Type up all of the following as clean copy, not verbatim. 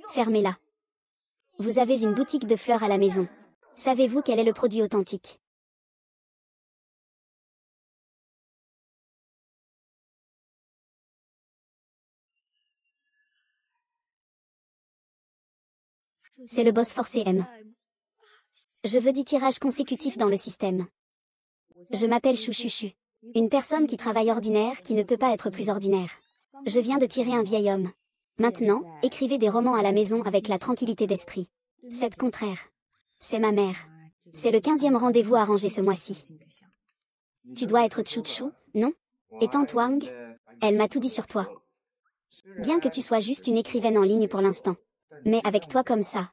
Fermez-la. Vous avez une boutique de fleurs à la maison. Savez-vous quel est le produit authentique? C'est le boss forcé M. Je veux 10 tirages consécutifs dans le système. Je m'appelle Chouchouchu. Une personne qui travaille ordinaire qui ne peut pas être plus ordinaire. Je viens de tirer un vieil homme. Maintenant, écrivez des romans à la maison avec la tranquillité d'esprit. C'est contraire. C'est ma mère. C'est le 15e rendez-vous arrangé ce mois-ci. Tu dois être Chouchou, non? Et tante Wang? Elle m'a tout dit sur toi. Bien que tu sois juste une écrivaine en ligne pour l'instant. Mais avec toi comme ça.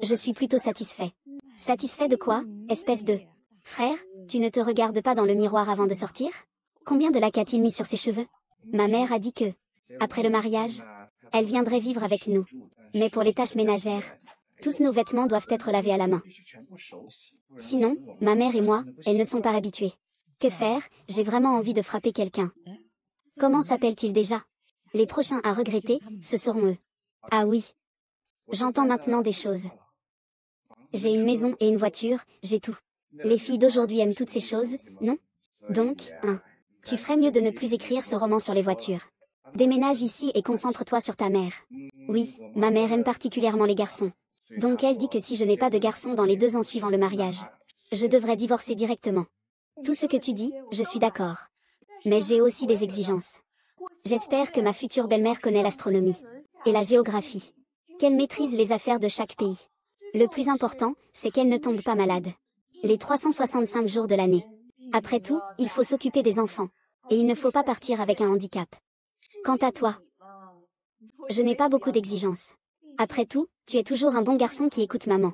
Je suis plutôt satisfait. Satisfait de quoi, espèce de... Frère, tu ne te regardes pas dans le miroir avant de sortir? Combien de lac a-t-il mis sur ses cheveux? Ma mère a dit que, après le mariage, elle viendrait vivre avec nous. Mais pour les tâches ménagères, tous nos vêtements doivent être lavés à la main. Sinon, ma mère et moi, elles ne sont pas habituées. Que faire? J'ai vraiment envie de frapper quelqu'un. Comment s'appelle-t-il déjà? Les prochains à regretter, ce seront eux. Ah oui. J'entends maintenant des choses. J'ai une maison et une voiture, j'ai tout. Les filles d'aujourd'hui aiment toutes ces choses, non? Donc, tu ferais mieux de ne plus écrire ce roman sur les voitures. Déménage ici et concentre-toi sur ta mère. Oui, ma mère aime particulièrement les garçons. Donc elle dit que si je n'ai pas de garçon dans les 2 ans suivant le mariage, je devrais divorcer directement. Tout ce que tu dis, je suis d'accord. Mais j'ai aussi des exigences. J'espère que ma future belle-mère connaît l'astronomie et la géographie, qu'elle maîtrise les affaires de chaque pays. Le plus important, c'est qu'elle ne tombe pas malade. Les 365 jours de l'année. Après tout, il faut s'occuper des enfants. Et il ne faut pas partir avec un handicap. Quant à toi, je n'ai pas beaucoup d'exigences. Après tout, tu es toujours un bon garçon qui écoute maman.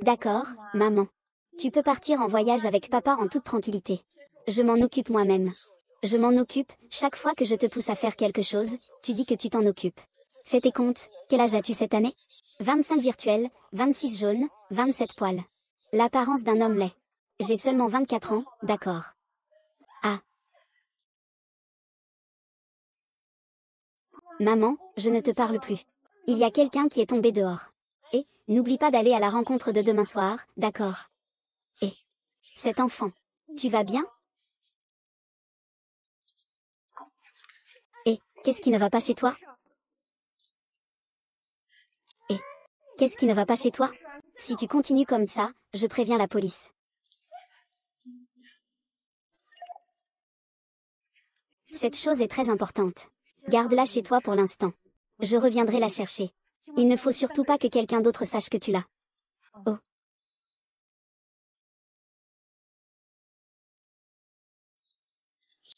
D'accord, maman. Tu peux partir en voyage avec papa en toute tranquillité. Je m'en occupe moi-même. Je m'en occupe, chaque fois que je te pousse à faire quelque chose, tu dis que tu t'en occupes. Fais tes comptes, quel âge as-tu cette année? 25 virtuels, 26 jaunes, 27 poils. L'apparence d'un homme laid. J'ai seulement 24 ans, d'accord. Ah. Maman, je ne te parle plus. Il y a quelqu'un qui est tombé dehors. Et, n'oublie pas d'aller à la rencontre de demain soir, d'accord? Et, cet enfant, tu vas bien? Et, qu'est-ce qui ne va pas chez toi? Et, qu'est-ce qui ne va pas chez toi? Si tu continues comme ça, je préviens la police. Cette chose est très importante. Garde-la chez toi pour l'instant. Je reviendrai la chercher. Il ne faut surtout pas que quelqu'un d'autre sache que tu l'as. Oh.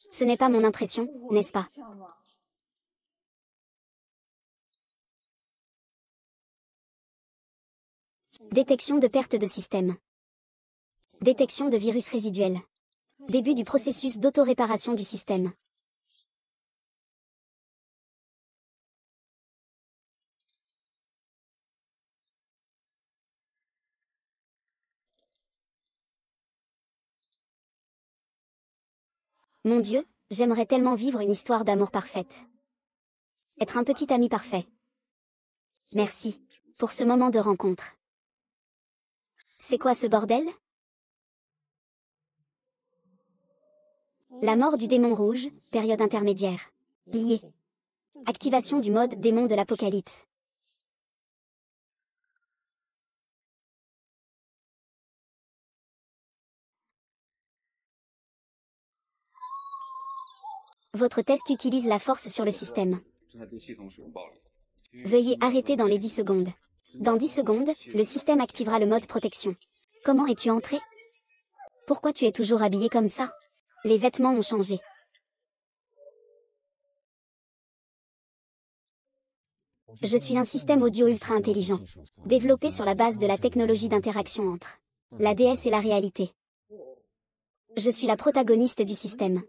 Ce n'est pas mon impression, n'est-ce pas? Détection de perte de système. Détection de virus résiduel. Début du processus d'autoréparation du système. Mon Dieu, j'aimerais tellement vivre une histoire d'amour parfaite. Être un petit ami parfait. Merci pour ce moment de rencontre. C'est quoi ce bordel? La mort du démon rouge, période intermédiaire. Lié. Activation du mode démon de l'apocalypse. Votre test utilise la force sur le système. Veuillez arrêter dans les 10 secondes. Dans 10 secondes, le système activera le mode protection. Comment es-tu entré? Pourquoi tu es toujours habillé comme ça? Les vêtements ont changé. Je suis un système audio ultra intelligent, développé sur la base de la technologie d'interaction entre la déesse et la réalité. Je suis la protagoniste du système.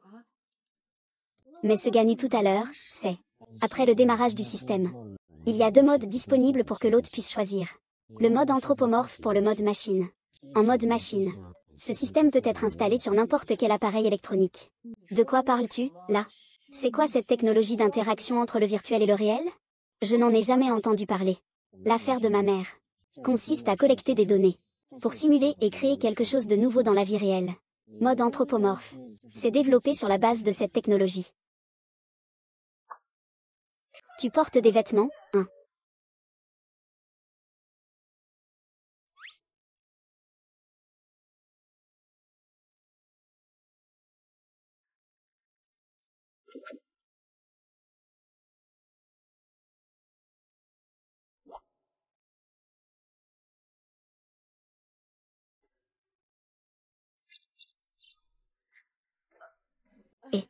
Mais ce gagné tout à l'heure, c'est après le démarrage du système. Il y a 2 modes disponibles pour que l'hôte puisse choisir. Le mode anthropomorphe pour le mode machine. En mode machine, Ce système peut être installé sur n'importe quel appareil électronique. De quoi parles-tu, là? C'est quoi cette technologie d'interaction entre le virtuel et le réel? Je n'en ai jamais entendu parler. L'affaire de ma mère consiste à collecter des données pour simuler et créer quelque chose de nouveau dans la vie réelle. Mode anthropomorphe. C'est développé sur la base de cette technologie. Tu portes des vêtements, hein? Et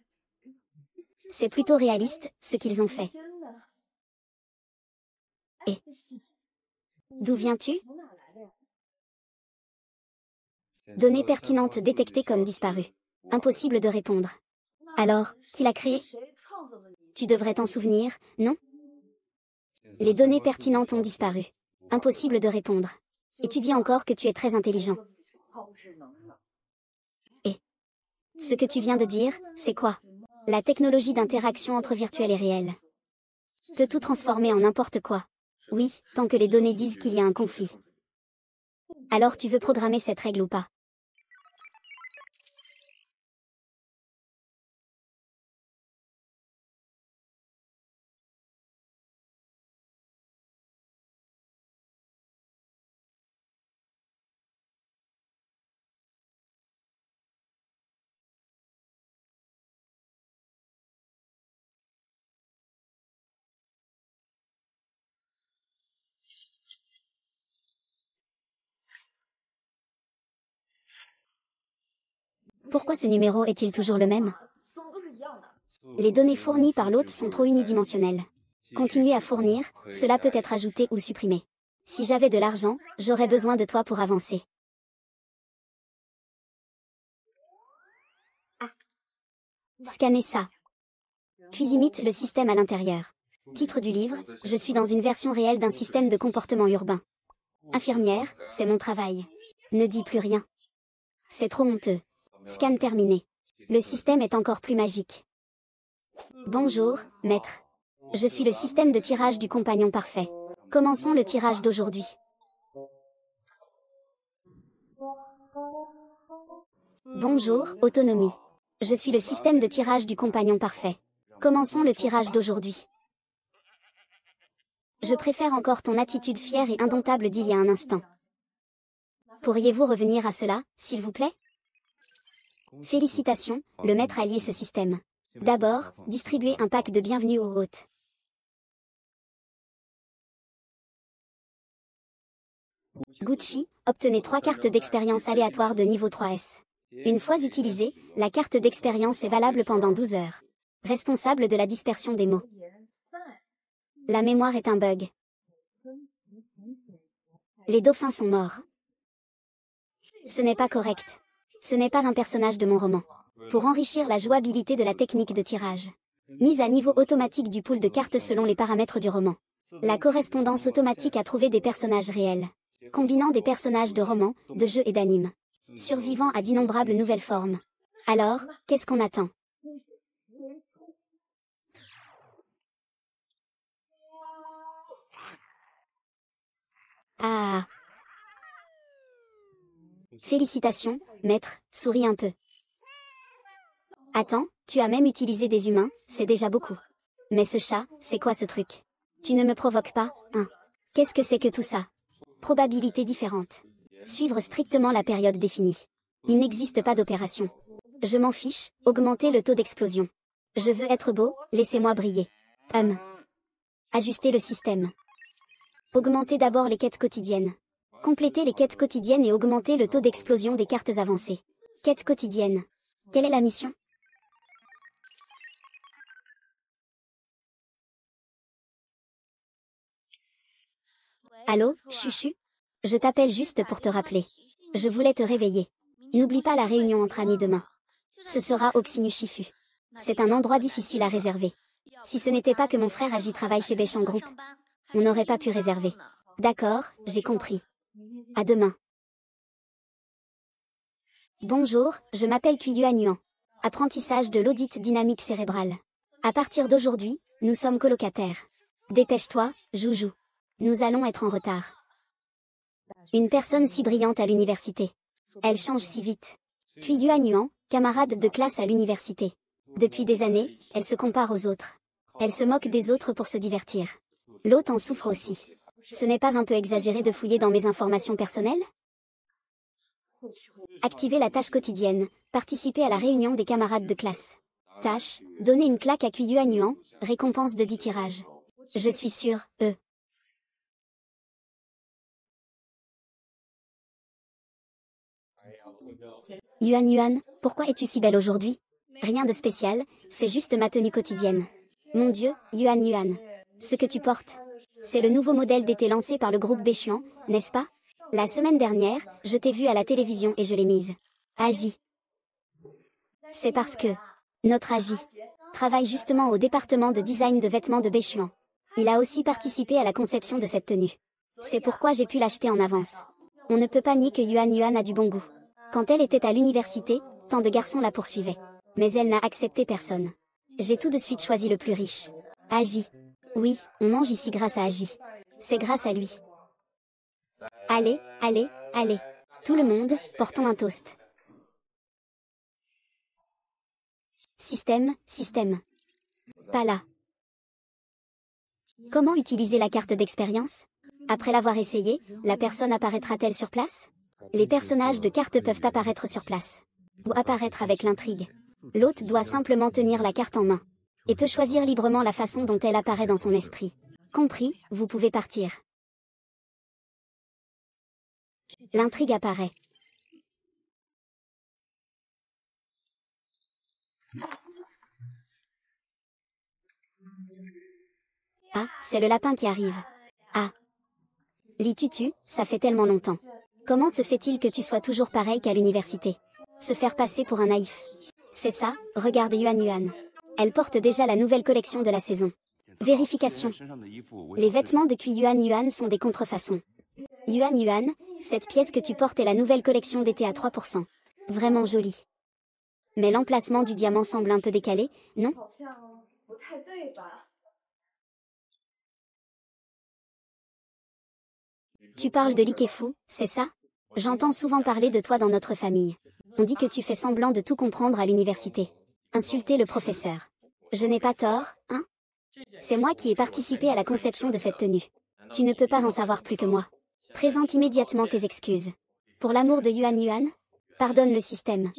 c'est plutôt réaliste, ce qu'ils ont fait. Et d'où viens-tu? Données pertinentes détectées comme disparues. Impossible de répondre. Alors, qui l'a créé? Tu devrais t'en souvenir, non? Les données pertinentes ont disparu. Impossible de répondre. Et tu dis encore que tu es très intelligent. Et ce que tu viens de dire, c'est quoi? La technologie d'interaction entre virtuel et réel peut tout transformer en n'importe quoi. Oui, tant que les données disent qu'il y a un conflit. Alors tu veux programmer cette règle ou pas? Pourquoi ce numéro est-il toujours le même? Les données fournies par l'hôte sont trop unidimensionnelles. Continuer à fournir, cela peut être ajouté ou supprimé. Si j'avais de l'argent, j'aurais besoin de toi pour avancer. Scannez ça. Puis imite le système à l'intérieur. Titre du livre, je suis dans une version réelle d'un système de comportement urbain. Infirmière, c'est mon travail. Ne dis plus rien. C'est trop honteux. Scan terminé. Le système est encore plus magique. Bonjour, maître. Je suis le système de tirage du compagnon parfait. Commençons le tirage d'aujourd'hui. Bonjour, autonomie. Je suis le système de tirage du compagnon parfait. Commençons le tirage d'aujourd'hui. Je préfère encore ton attitude fière et indomptable d'il y a un instant. Pourriez-vous revenir à cela, s'il vous plaît? Félicitations, le maître a lié ce système. D'abord, distribuez un pack de bienvenue aux hôtes. Gucci, obtenez 3 cartes d'expérience aléatoires de niveau 3S. Une fois utilisée, la carte d'expérience est valable pendant 12 heures. Responsable de la dispersion des mots. La mémoire est un bug. Les dauphins sont morts. Ce n'est pas correct. Ce n'est pas un personnage de mon roman. Pour enrichir la jouabilité de la technique de tirage. Mise à niveau automatique du pool de cartes selon les paramètres du roman. La correspondance automatique a trouvé des personnages réels. Combinant des personnages de romans, de jeux et d'animes. Survivant à d'innombrables nouvelles formes. Alors, qu'est-ce qu'on attend? Ah! Félicitations, maître, souris un peu. Attends, tu as même utilisé des humains, c'est déjà beaucoup. Mais ce chat, c'est quoi ce truc? Tu ne me provoques pas, hein? Qu'est-ce que c'est que tout ça? Probabilité différente. Suivre strictement la période définie. Il n'existe pas d'opération. Je m'en fiche, augmenter le taux d'explosion. Je veux être beau, laissez-moi briller. Ajuster le système. Augmenter d'abord les quêtes quotidiennes. Compléter les quêtes quotidiennes et augmenter le taux d'explosion des cartes avancées. Quête quotidienne. Quelle est la mission? Allô, Chuchu? Je t'appelle juste pour te rappeler. Je voulais te réveiller. N'oublie pas la réunion entre amis demain. Ce sera au Xinyushifu. C'est un endroit difficile à réserver. Si ce n'était pas que mon frère Agi travaille chez Bechamp Group, on n'aurait pas pu réserver. D'accord, j'ai compris. À demain. Bonjour, je m'appelle Yuan Yuan. Apprentissage de l'audit dynamique cérébrale. À partir d'aujourd'hui, nous sommes colocataires. Dépêche-toi, Joujou. Nous allons être en retard. Une personne si brillante à l'université. Elle change si vite. Yuan Yuan, camarade de classe à l'université. Depuis des années, elle se compare aux autres. Elle se moque des autres pour se divertir. L'autre en souffre aussi. Ce n'est pas un peu exagéré de fouiller dans mes informations personnelles? Activer la tâche quotidienne, participer à la réunion des camarades de classe. Tâche, donner une claque à Yuan Yuan, récompense de 10 tirages. Je suis sûre, Yuan Yuan, pourquoi es-tu si belle aujourd'hui? Rien de spécial, c'est juste ma tenue quotidienne. Mon Dieu, Yuan Yuan. Ce que tu portes. C'est le nouveau modèle d'été lancé par le groupe Béchuan, n'est-ce pas? La semaine dernière, je t'ai vu à la télévision et je l'ai mise. Agi. C'est parce que notre Agi travaille justement au département de design de vêtements de Béchuan. Il a aussi participé à la conception de cette tenue. C'est pourquoi j'ai pu l'acheter en avance. On ne peut pas nier que Yuan Yuan a du bon goût. Quand elle était à l'université, tant de garçons la poursuivaient. Mais elle n'a accepté personne. J'ai tout de suite choisi le plus riche. Agi. Oui, on mange ici grâce à Agi. C'est grâce à lui. Allez, allez, allez. Tout le monde, portons un toast. Système, système. Pas là. Comment utiliser la carte d'expérience? Après l'avoir essayé, la personne apparaîtra-t-elle sur place? Les personnages de carte peuvent apparaître sur place. Ou apparaître avec l'intrigue. L'hôte doit simplement tenir la carte en main. Et peut choisir librement la façon dont elle apparaît dans son esprit. Compris, vous pouvez partir. L'intrigue apparaît. Ah, c'est le lapin qui arrive. Ah. Li Tutu, ça fait tellement longtemps. Comment se fait-il que tu sois toujours pareil qu'à l'université? Se faire passer pour un naïf. C'est ça, regarde Yuan Yuan. Elle porte déjà la nouvelle collection de la saison. Vérification. Les vêtements de Yuan Yuan sont des contrefaçons. Yuan Yuan, cette pièce que tu portes est la nouvelle collection d'été à 3%. Vraiment jolie. Mais l'emplacement du diamant semble un peu décalé, non? Tu parles de l'Ikefu, c'est ça? J'entends souvent parler de toi dans notre famille. On dit que tu fais semblant de tout comprendre à l'université. Insulter le professeur. Je n'ai pas tort, hein? C'est moi qui ai participé à la conception de cette tenue. Tu ne peux pas en savoir plus que moi. Présente immédiatement tes excuses. Pour l'amour de Yuan Yuan, pardonne le système.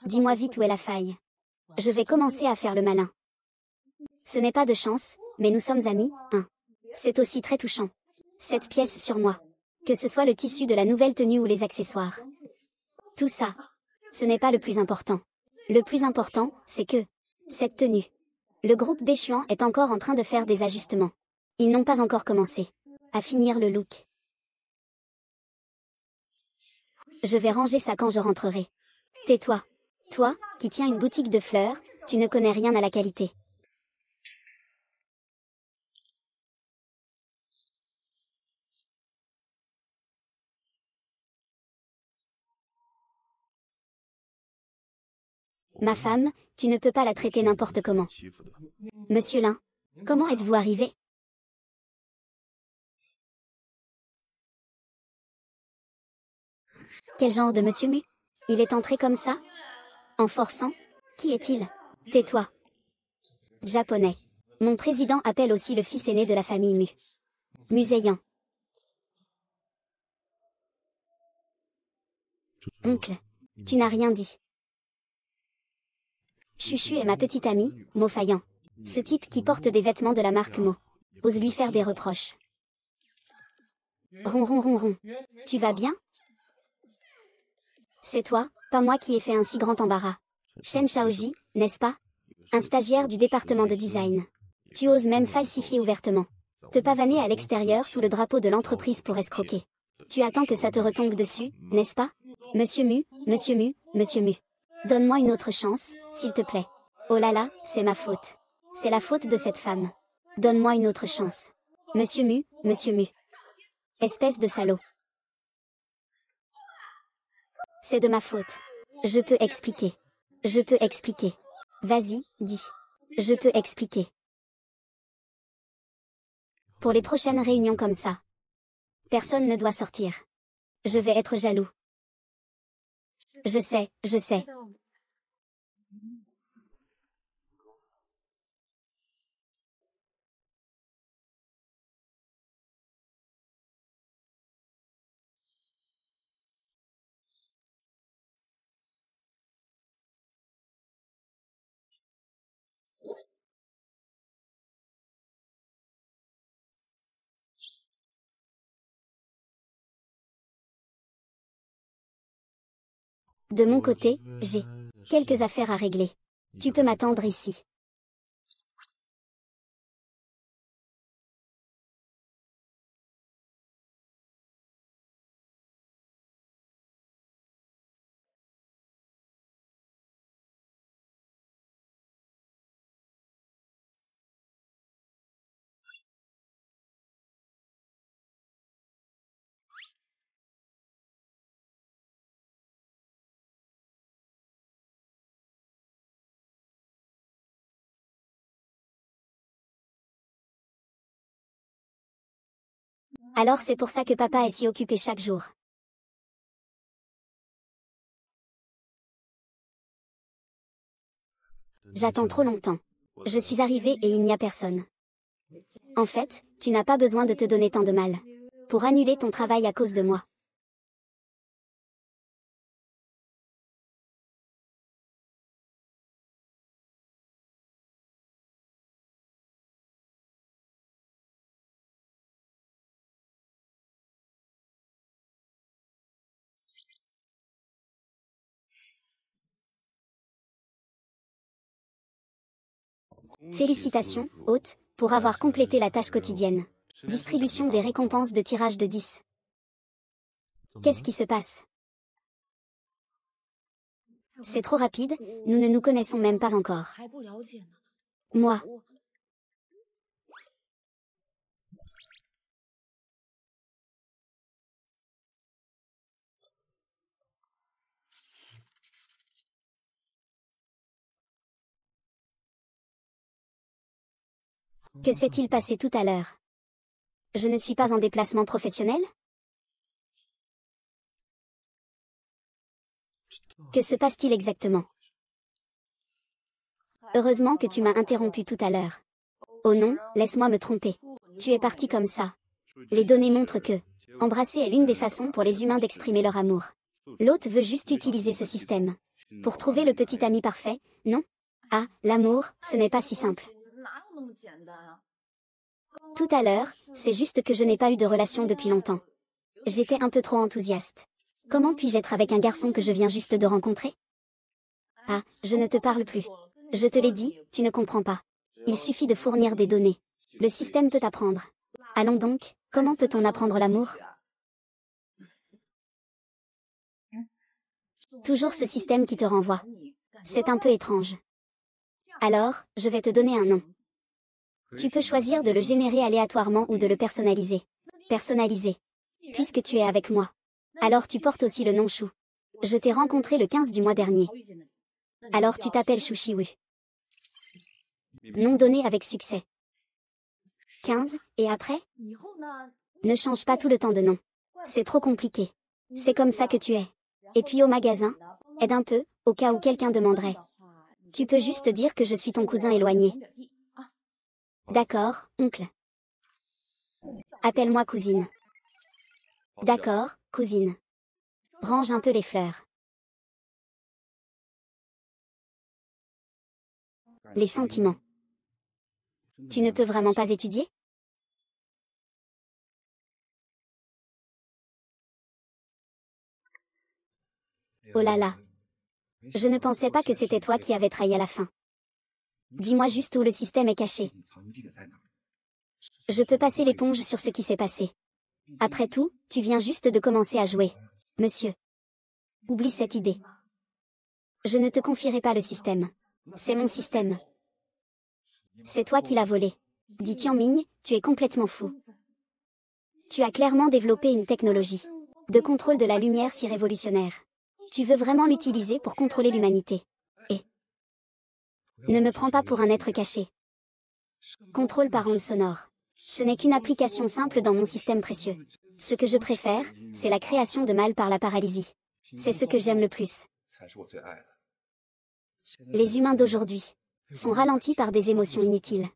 Dis-moi vite où est la faille. Je vais commencer à faire le malin. Ce n'est pas de chance, mais nous sommes amis, hein. C'est aussi très touchant. Cette pièce sur moi. Que ce soit le tissu de la nouvelle tenue ou les accessoires. Tout ça. Ce n'est pas le plus important. Le plus important, c'est que cette tenue. Le groupe Béchuan est encore en train de faire des ajustements. Ils n'ont pas encore commencé à finir le look. Je vais ranger ça quand je rentrerai. Tais-toi. Toi, qui tiens une boutique de fleurs, tu ne connais rien à la qualité. Ma femme, tu ne peux pas la traiter n'importe comment. Monsieur Lin, comment êtes-vous arrivé? Quel genre de monsieur Mu? Il est entré comme ça? En forçant? Qui est-il? Tais-toi. Japonais. Mon président appelle aussi le fils aîné de la famille Mu. Muséian. Oncle. Tu n'as rien dit. Chuchu est ma petite amie, Mofayan. Ce type qui porte des vêtements de la marque Mo. Ose lui faire des reproches. Ron ron ron ron. Tu vas bien? C'est toi, pas moi qui ai fait un si grand embarras. Shen Shaoji, n'est-ce pas? Un stagiaire du département de design. Tu oses même falsifier ouvertement. Te pavaner à l'extérieur sous le drapeau de l'entreprise pour escroquer. Tu attends que ça te retombe dessus, n'est-ce pas? Monsieur Mu, Monsieur Mu, Monsieur Mu. Donne-moi une autre chance, s'il te plaît. Oh là là, c'est ma faute. C'est la faute de cette femme. Donne-moi une autre chance. Monsieur Mu, Monsieur Mu. Espèce de salaud. C'est de ma faute. Je peux expliquer. Je peux expliquer. Vas-y, dis. Je peux expliquer. Pour les prochaines réunions comme ça. Personne ne doit sortir. Je vais être jaloux. Je sais, je sais. De mon côté, j'ai quelques affaires à régler. Tu peux m'attendre ici. Alors c'est pour ça que papa est si occupé chaque jour. J'attends trop longtemps. Je suis arrivée et il n'y a personne. En fait, tu n'as pas besoin de te donner tant de mal. Pour annuler ton travail à cause de moi. Félicitations, hôte, pour avoir complété la tâche quotidienne. Distribution des récompenses de tirage de 10. Qu'est-ce qui se passe? C'est trop rapide, nous ne nous connaissons même pas encore. Moi. Que s'est-il passé tout à l'heure? Je ne suis pas en déplacement professionnel? Que se passe-t-il exactement? Heureusement que tu m'as interrompu tout à l'heure. Oh non, laisse-moi me tromper. Tu es parti comme ça. Les données montrent que embrasser est l'une des façons pour les humains d'exprimer leur amour. L'hôte veut juste utiliser ce système. Pour trouver le petit ami parfait, non? Ah, l'amour, ce n'est pas si simple. Tout à l'heure, c'est juste que je n'ai pas eu de relation depuis longtemps. J'étais un peu trop enthousiaste. Comment puis-je être avec un garçon que je viens juste de rencontrer? Ah, je ne te parle plus. Je te l'ai dit, tu ne comprends pas. Il suffit de fournir des données. Le système peut apprendre. Allons donc, comment peut-on apprendre l'amour? Toujours ce système qui te renvoie. C'est un peu étrange. Alors, je vais te donner un nom. Tu peux choisir de le générer aléatoirement ou de le personnaliser. Personnaliser. Puisque tu es avec moi. Alors tu portes aussi le nom Chou. Je t'ai rencontré le 15 du mois dernier. Alors tu t'appelles Chou Chiwu. Nom donné avec succès. 15, et après? Ne change pas tout le temps de nom. C'est trop compliqué. C'est comme ça que tu es. Et puis au magasin, aide un peu, au cas où quelqu'un demanderait. Tu peux juste dire que je suis ton cousin éloigné. D'accord, oncle. Appelle-moi cousine. D'accord, cousine. Range un peu les fleurs. Les sentiments. Tu ne peux vraiment pas étudier? Oh là là. Je ne pensais pas que c'était toi qui avais trahi à la fin. Dis-moi juste où le système est caché. Je peux passer l'éponge sur ce qui s'est passé. Après tout, tu viens juste de commencer à jouer. Monsieur. Oublie cette idée. Je ne te confierai pas le système. C'est mon système. C'est toi qui l'as volé. Dis Tianming, tu es complètement fou. Tu as clairement développé une technologie de contrôle de la lumière si révolutionnaire. Tu veux vraiment l'utiliser pour contrôler l'humanité. Et ne me prends pas pour un être caché. Contrôle par onde sonore. Ce n'est qu'une application simple dans mon système précieux. Ce que je préfère, c'est la création de mal par la paralysie. C'est ce que j'aime le plus. Les humains d'aujourd'hui sont ralentis par des émotions inutiles.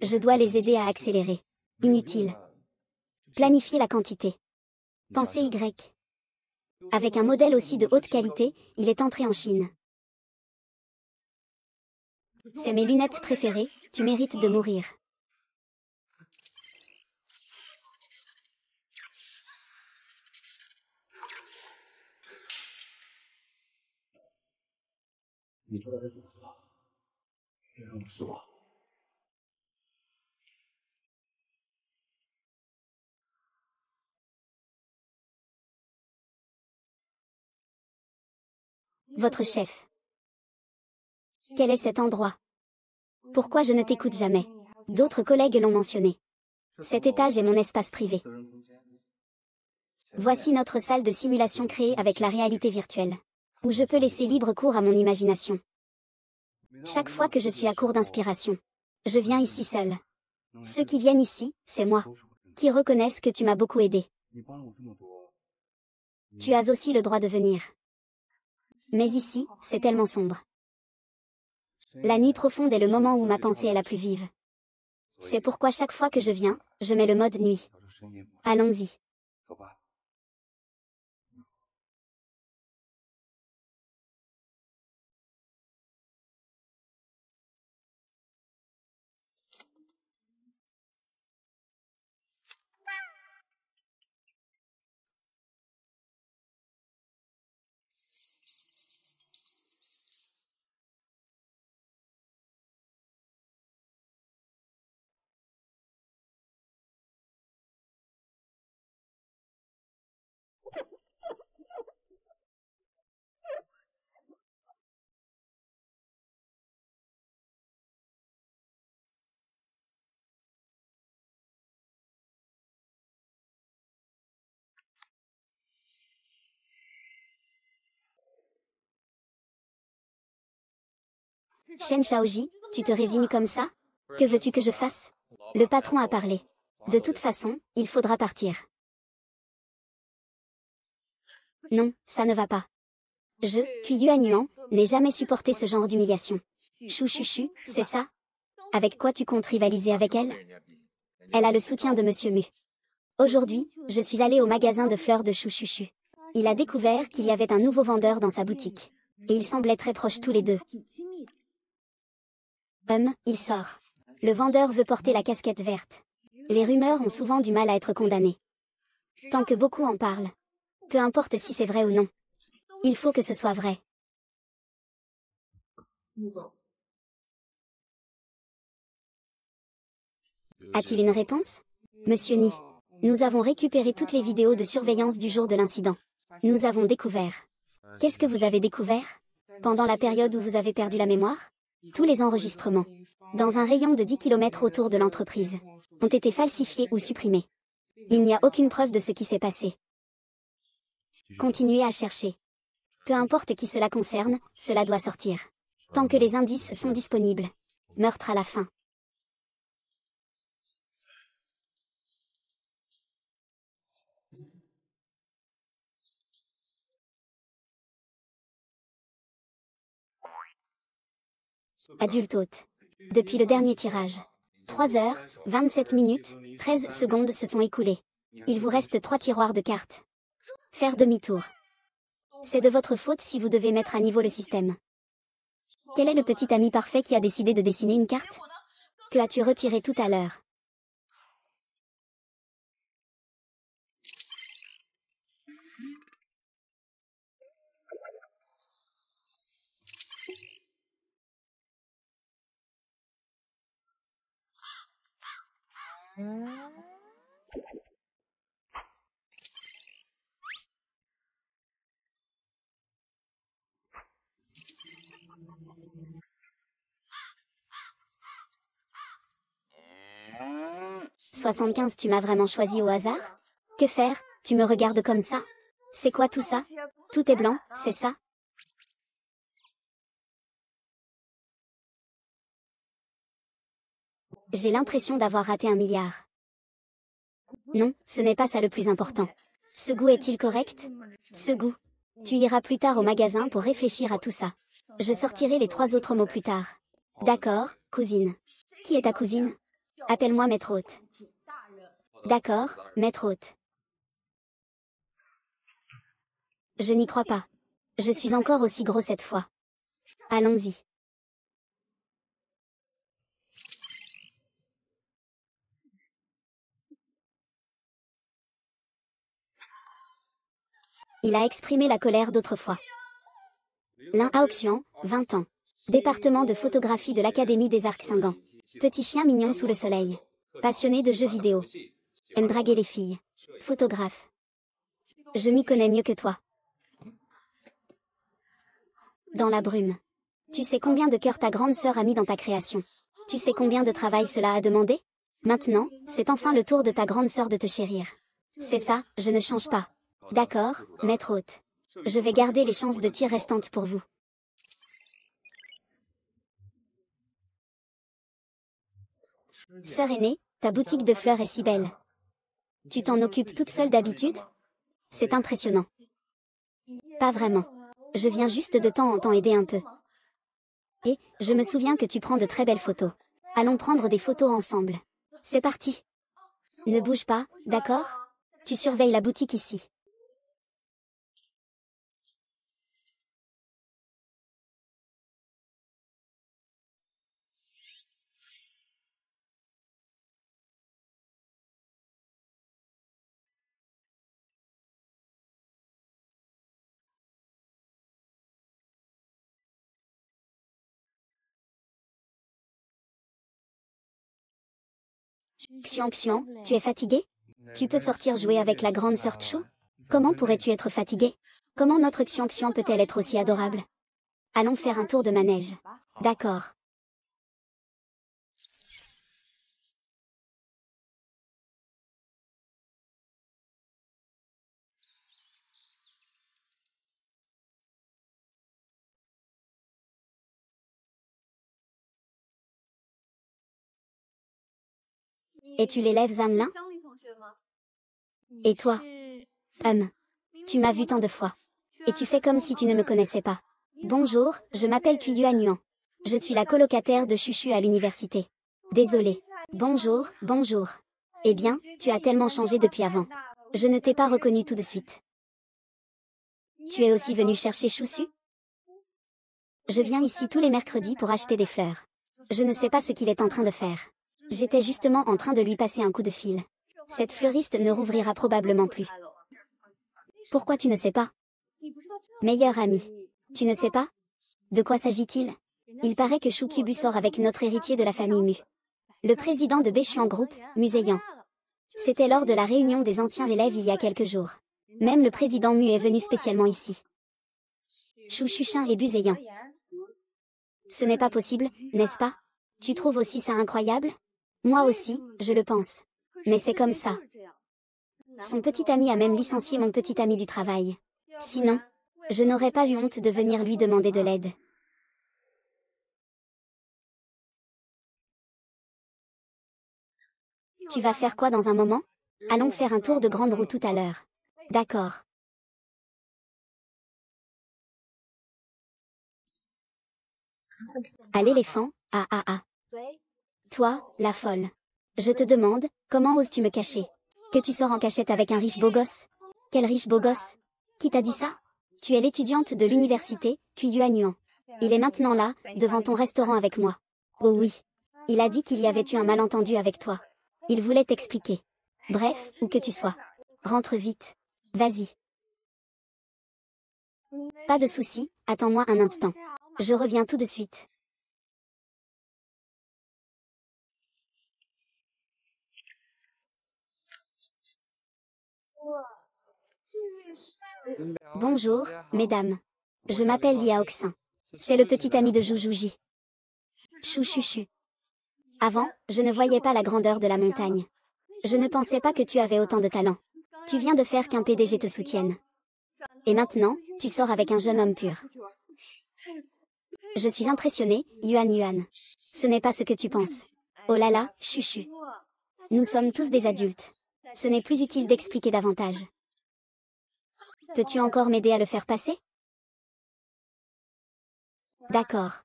Je dois les aider à accélérer. Inutile. Planifier la quantité. Pensée Y. Avec un modèle aussi de haute qualité, il est entré en Chine. C'est mes lunettes préférées, tu mérites de mourir. Votre chef. Quel est cet endroit? Pourquoi je ne t'écoute jamais? D'autres collègues l'ont mentionné. Cet étage est mon espace privé. Voici notre salle de simulation créée avec la réalité virtuelle, où je peux laisser libre cours à mon imagination. Chaque fois que je suis à court d'inspiration, je viens ici seul. Ceux qui viennent ici, c'est moi, qui reconnaissent que tu m'as beaucoup aidé. Tu as aussi le droit de venir. Mais ici, c'est tellement sombre. La nuit profonde est le moment où ma pensée est la plus vive. C'est pourquoi chaque fois que je viens, je mets le mode nuit. Allons-y. Shen Shaoji, tu te résignes comme ça? Que veux-tu que je fasse? Le patron a parlé. De toute façon, il faudra partir. Non, ça ne va pas. Puis Yuan Yuan, n'ai jamais supporté ce genre d'humiliation. Chou chou chou, c'est ça? Avec quoi tu comptes rivaliser avec elle? Elle a le soutien de Monsieur Mu. Aujourd'hui, je suis allée au magasin de fleurs de Chou chou chou. Il a découvert qu'il y avait un nouveau vendeur dans sa boutique. Et ils semblaient très proches tous les deux. Il sort. Le vendeur veut porter la casquette verte. Les rumeurs ont souvent du mal à être condamnées. Tant que beaucoup en parlent. Peu importe si c'est vrai ou non. Il faut que ce soit vrai. A-t-il une réponse? Monsieur Ni. Nous avons récupéré toutes les vidéos de surveillance du jour de l'incident. Nous avons découvert. Qu'est-ce que vous avez découvert? Pendant la période où vous avez perdu la mémoire? Tous les enregistrements, dans un rayon de 10 km autour de l'entreprise, ont été falsifiés ou supprimés. Il n'y a aucune preuve de ce qui s'est passé. Continuez à chercher. Peu importe qui cela concerne, cela doit sortir. Tant que les indices sont disponibles. Meurtre à la fin. Adulte hôte. Depuis le dernier tirage. 3 heures, 27 minutes, 13 secondes se sont écoulées. Il vous reste 3 tiroirs de cartes. Faire demi-tour. C'est de votre faute si vous devez mettre à niveau le système. Quel est le petit ami parfait qui a décidé de dessiner une carte? Que as-tu retiré tout à l'heure? « 75, tu m'as vraiment choisi au hasard? Que faire? Tu me regardes comme ça? C'est quoi tout ça? Tout est blanc, c'est ça? J'ai l'impression d'avoir raté 1 milliard. Non, ce n'est pas ça le plus important. Ce goût est-il correct? Ce goût. Tu iras plus tard au magasin pour réfléchir à tout ça. Je sortirai les 3 autres mots plus tard. D'accord, cousine. Qui est ta cousine? Appelle-moi maître hôte. D'accord, maître hôte. Je n'y crois pas. Je suis encore aussi gros cette fois. Allons-y. Il a exprimé la colère d'autrefois. Lin Haoxian, 20 ans. Département de photographie de l'Académie des Arcs Singans. Petit chien mignon sous le soleil. Passionné de jeux vidéo. Aime draguer les filles. Photographe. Je m'y connais mieux que toi. Dans la brume. Tu sais combien de cœurs ta grande sœur a mis dans ta création? Tu sais combien de travail cela a demandé? Maintenant, c'est enfin le tour de ta grande sœur de te chérir. C'est ça, je ne change pas. D'accord, maître hôte. Je vais garder les chances de tir restantes pour vous. Sœur aînée, ta boutique de fleurs est si belle. Tu t'en occupes toute seule d'habitude? C'est impressionnant. Pas vraiment. Je viens juste de temps en temps aider un peu. Et, je me souviens que tu prends de très belles photos. Allons prendre des photos ensemble. C'est parti. Ne bouge pas, d'accord? Tu surveilles la boutique ici. Xian Xian, tu es fatigué? Tu peux sortir jouer avec la grande sœur Chou? Comment pourrais-tu être fatigué? Comment notre Xian Xian peut-elle être aussi adorable? Allons faire un tour de manège. D'accord. Et tu l'élèves Zanlin? Et toi? Tu m'as vu tant de fois. Et tu fais comme si tu ne me connaissais pas. Bonjour, je m'appelle Kuyuan Yuan. Je suis la colocataire de Chuchu à l'université. Désolée. Bonjour, bonjour. Eh bien, tu as tellement changé depuis avant. Je ne t'ai pas reconnu tout de suite. Tu es aussi venu chercher Chouchu? Je viens ici tous les mercredis pour acheter des fleurs. Je ne sais pas ce qu'il est en train de faire. J'étais justement en train de lui passer un coup de fil. Cette fleuriste ne rouvrira probablement plus. Pourquoi tu ne sais pas? Meilleur ami. Tu ne sais pas? De quoi s'agit-il? Il paraît que Shukubu sort avec notre héritier de la famille Mu. Le président de Bechuan Group, Muséyan. C'était lors de la réunion des anciens élèves il y a quelques jours. Même le président Mu est venu spécialement ici. Chouchuchin et Buséyan. Ce n'est pas possible, n'est-ce pas? Tu trouves aussi ça incroyable? Moi aussi, je le pense. Mais c'est comme ça. Son petit ami a même licencié mon petit ami du travail. Sinon, je n'aurais pas eu honte de venir lui demander de l'aide. Tu vas faire quoi dans un moment? Allons faire un tour de grande roue tout à l'heure. D'accord. À l'éléphant, ah. Toi, la folle. Je te demande, comment oses-tu me cacher? Que tu sors en cachette avec un riche beau gosse? Quel riche beau gosse? Qui t'a dit ça? Tu es l'étudiante de l'université, Kuyuan Yuan. Il est maintenant là, devant ton restaurant avec moi. Oh oui. Il a dit qu'il y avait eu un malentendu avec toi. Il voulait t'expliquer. Bref, où que tu sois. Rentre vite. Vas-y. Pas de souci, attends-moi un instant. Je reviens tout de suite. Bonjour, mesdames. Je m'appelle Liaoxin. C'est le petit ami de Joujouji. Chouchuchu. Avant, je ne voyais pas la grandeur de la montagne. Je ne pensais pas que tu avais autant de talent. Tu viens de faire qu'un PDG te soutienne. Et maintenant, tu sors avec un jeune homme pur. Je suis impressionnée, Yuan Yuan. Ce n'est pas ce que tu penses. Oh là là, chuchu. Nous sommes tous des adultes. Ce n'est plus utile d'expliquer davantage. Peux-tu encore m'aider à le faire passer? D'accord.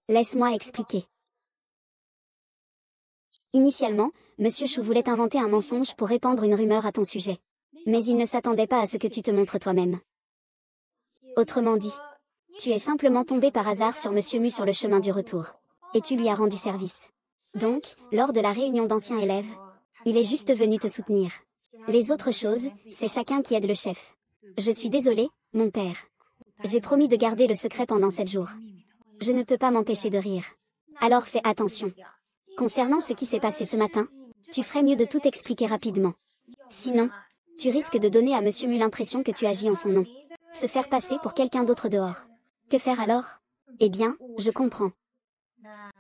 Laisse-moi expliquer. Initialement, Monsieur Chou voulait inventer un mensonge pour répandre une rumeur à ton sujet. Mais il ne s'attendait pas à ce que tu te montres toi-même. Autrement dit, tu es simplement tombé par hasard sur Monsieur Mu sur le chemin du retour. Et tu lui as rendu service. Donc, lors de la réunion d'anciens élèves, il est juste venu te soutenir. Les autres choses, c'est chacun qui aide le chef. Je suis désolée, mon père. J'ai promis de garder le secret pendant 7 jours. Je ne peux pas m'empêcher de rire. Alors fais attention. Concernant ce qui s'est passé ce matin, tu ferais mieux de tout expliquer rapidement. Sinon, tu risques de donner à Monsieur Mu l'impression que tu agis en son nom. Se faire passer pour quelqu'un d'autre dehors. Que faire alors? Eh bien, je comprends.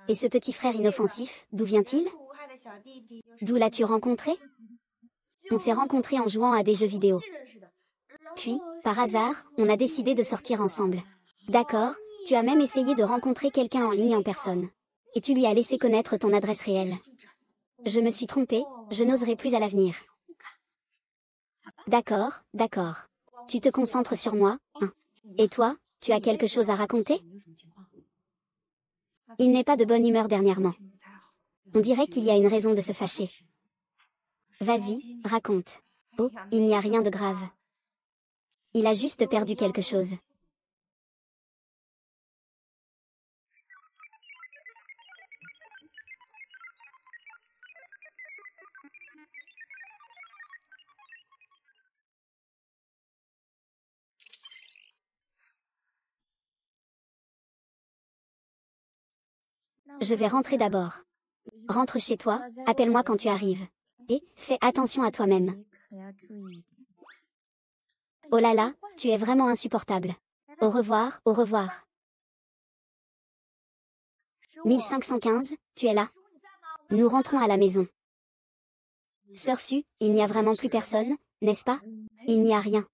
Et ce petit frère inoffensif, d'où vient-il? D'où l'as-tu rencontré? On s'est rencontrés en jouant à des jeux vidéo. Puis, par hasard, on a décidé de sortir ensemble. D'accord, tu as même essayé de rencontrer quelqu'un en ligne en personne. Et tu lui as laissé connaître ton adresse réelle. Je me suis trompée, je n'oserai plus à l'avenir. D'accord, d'accord. Tu te concentres sur moi, hein. Et toi, tu as quelque chose à raconter? Il n'est pas de bonne humeur dernièrement. On dirait qu'il y a une raison de se fâcher. Vas-y, raconte. Oh, il n'y a rien de grave. Il a juste perdu quelque chose. Je vais rentrer d'abord. Rentre chez toi, appelle-moi quand tu arrives. Et, fais attention à toi-même. Oh là là, tu es vraiment insupportable. Au revoir, au revoir. 1515, tu es là? Nous rentrons à la maison. Sœur Su, il n'y a vraiment plus personne, n'est-ce pas? Il n'y a rien.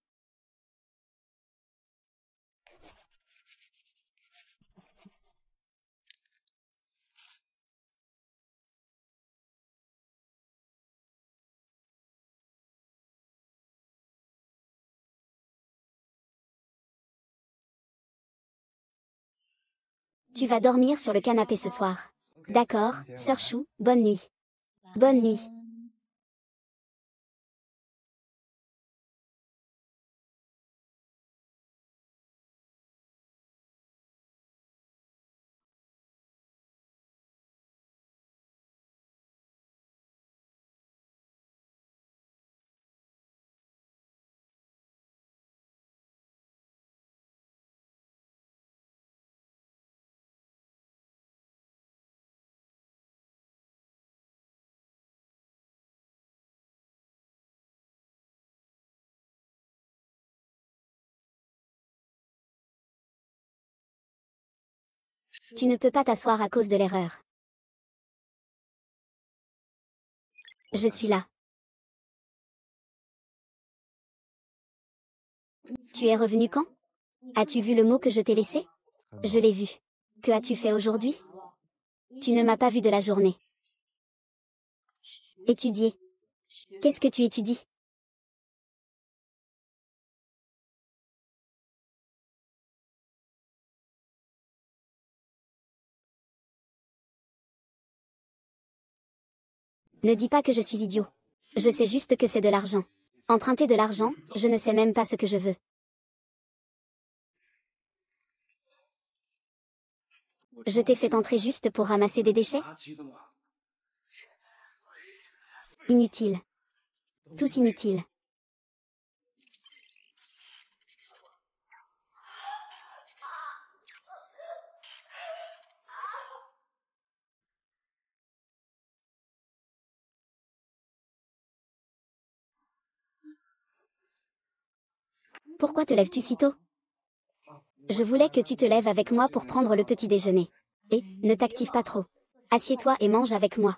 Tu vas dormir sur le canapé ce soir. D'accord, Sœur Chou, bonne nuit. Bonne nuit. Tu ne peux pas t'asseoir à cause de l'erreur. Je suis là. Tu es revenu quand? As-tu vu le mot que je t'ai laissé? Je l'ai vu. Que as-tu fait aujourd'hui? Tu ne m'as pas vu de la journée. Étudier. Qu'est-ce que tu étudies? Ne dis pas que je suis idiot. Je sais juste que c'est de l'argent. Emprunter de l'argent, je ne sais même pas ce que je veux. Je t'ai fait entrer juste pour ramasser des déchets? Inutile. Tous inutiles. Pourquoi te lèves-tu si tôt? Je voulais que tu te lèves avec moi pour prendre le petit déjeuner. Et, ne t'active pas trop. Assieds-toi et mange avec moi.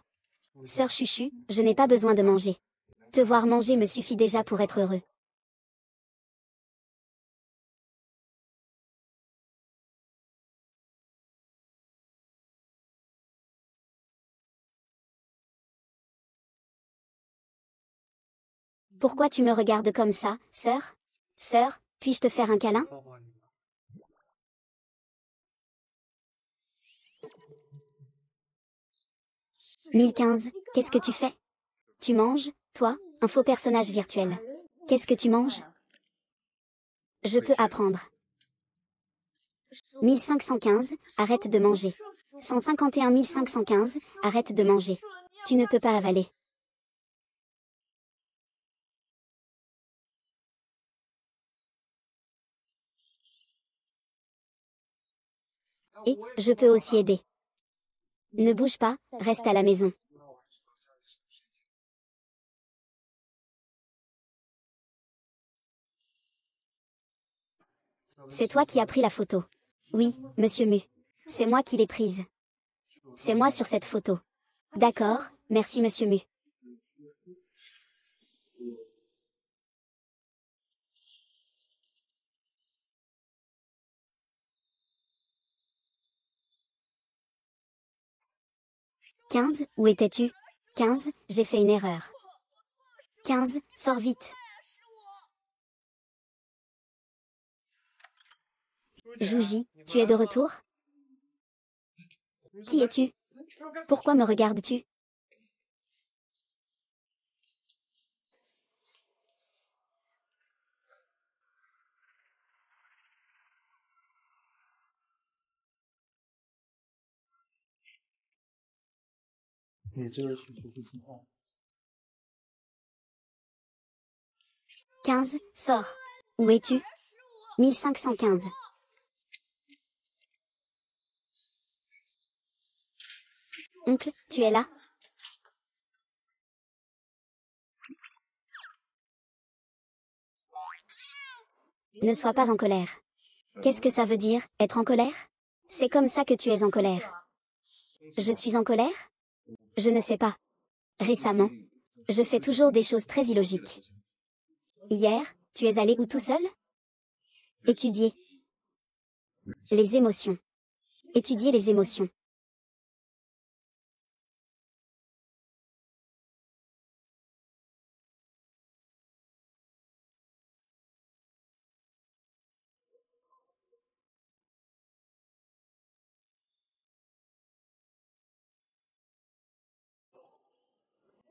Sœur Chuchu, je n'ai pas besoin de manger. Te voir manger me suffit déjà pour être heureux. Pourquoi tu me regardes comme ça, sœur? Sœur, puis-je te faire un câlin? 1015, qu'est-ce que tu fais? Tu manges, toi, un faux personnage virtuel. Qu'est-ce que tu manges? Je peux apprendre. 1515, arrête de manger. 151 1515, arrête de manger. Tu ne peux pas avaler. Et, je peux aussi aider. Ne bouge pas, reste à la maison. C'est toi qui as pris la photo. Oui, monsieur Mu. C'est moi qui l'ai prise. C'est moi sur cette photo. D'accord, merci monsieur Mu. « 15, où étais-tu? 15, j'ai fait une erreur. 15, sors vite. Jouji, tu es de retour? Qui es-tu? Pourquoi me regardes-tu? « 15, sors. Où es-tu? 1515. Oncle, tu es là? Ne sois pas en colère. Qu'est-ce que ça veut dire, être en colère? C'est comme ça que tu es en colère. Je suis en colère? Je ne sais pas. Récemment, je fais toujours des choses très illogiques. Hier, tu es allé où tout seul? Étudier. Les émotions. Étudier les émotions.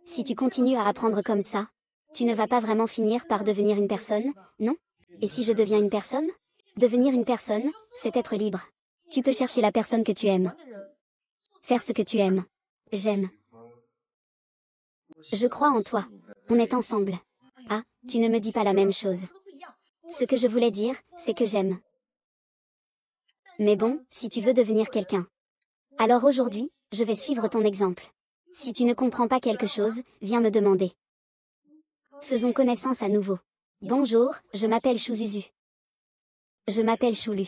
Si tu continues à apprendre comme ça, tu ne vas pas vraiment finir par devenir une personne, non? Et si je deviens une personne? Devenir une personne, c'est être libre. Tu peux chercher la personne que tu aimes. Faire ce que tu aimes. J'aime. Je crois en toi. On est ensemble. Ah, tu ne me dis pas la même chose. Ce que je voulais dire, c'est que j'aime. Mais bon, si tu veux devenir quelqu'un. Alors aujourd'hui, je vais suivre ton exemple. Si tu ne comprends pas quelque chose, viens me demander. Faisons connaissance à nouveau. Bonjour, je m'appelle Shuzuzu. Je m'appelle Choulu.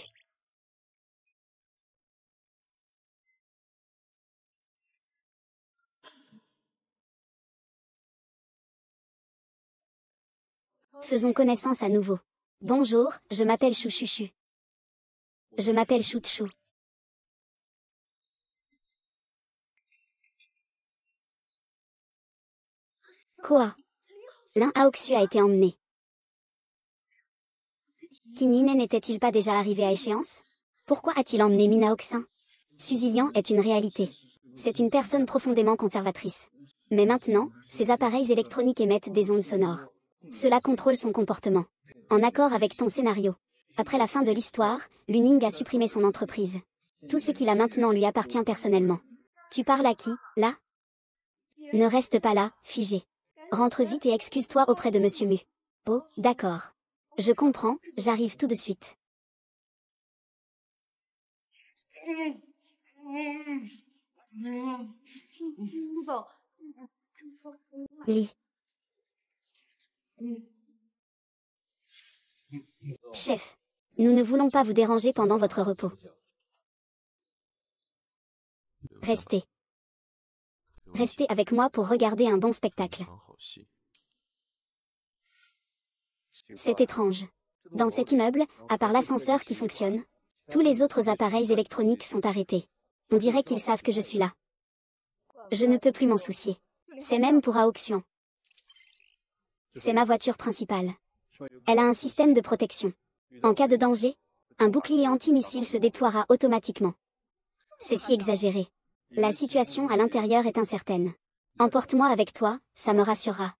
Faisons connaissance à nouveau. Bonjour, je m'appelle Chouchouchou. Je m'appelle Chouchou. Quoi? L'un Aoxu a été emmené. Kininen n'était-il pas déjà arrivé à échéance? Pourquoi a-t-il emmené Minaoxin? Suzilian est une réalité. C'est une personne profondément conservatrice. Mais maintenant, ces appareils électroniques émettent des ondes sonores. Cela contrôle son comportement. En accord avec ton scénario. Après la fin de l'histoire, Luning a supprimé son entreprise. Tout ce qu'il a maintenant lui appartient personnellement. Tu parles à qui, là? Ne reste pas là, figé. Rentre vite et excuse-toi auprès de Monsieur Mu. Oh, d'accord. Je comprends, j'arrive tout de suite. Lis. Chef. Nous ne voulons pas vous déranger pendant votre repos. Restez. Restez avec moi pour regarder un bon spectacle. C'est étrange. Dans cet immeuble, à part l'ascenseur qui fonctionne, tous les autres appareils électroniques sont arrêtés. On dirait qu'ils savent que je suis là. Je ne peux plus m'en soucier. C'est même pour Aoxian. C'est ma voiture principale. Elle a un système de protection. En cas de danger, un bouclier antimissile se déploiera automatiquement. C'est si exagéré. La situation à l'intérieur est incertaine. Emporte-moi avec toi, ça me rassurera.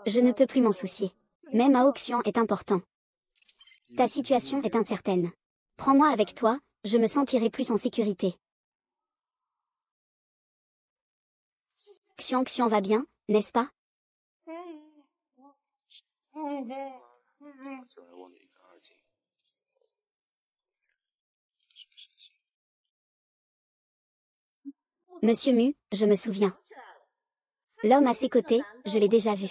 Je ne peux plus m'en soucier. Même à Auxian est important. Ta situation est incertaine. Prends-moi avec toi, je me sentirai plus en sécurité. Xian va bien, n'est-ce pas? Monsieur Mu, je me souviens. L'homme à ses côtés, je l'ai déjà vu.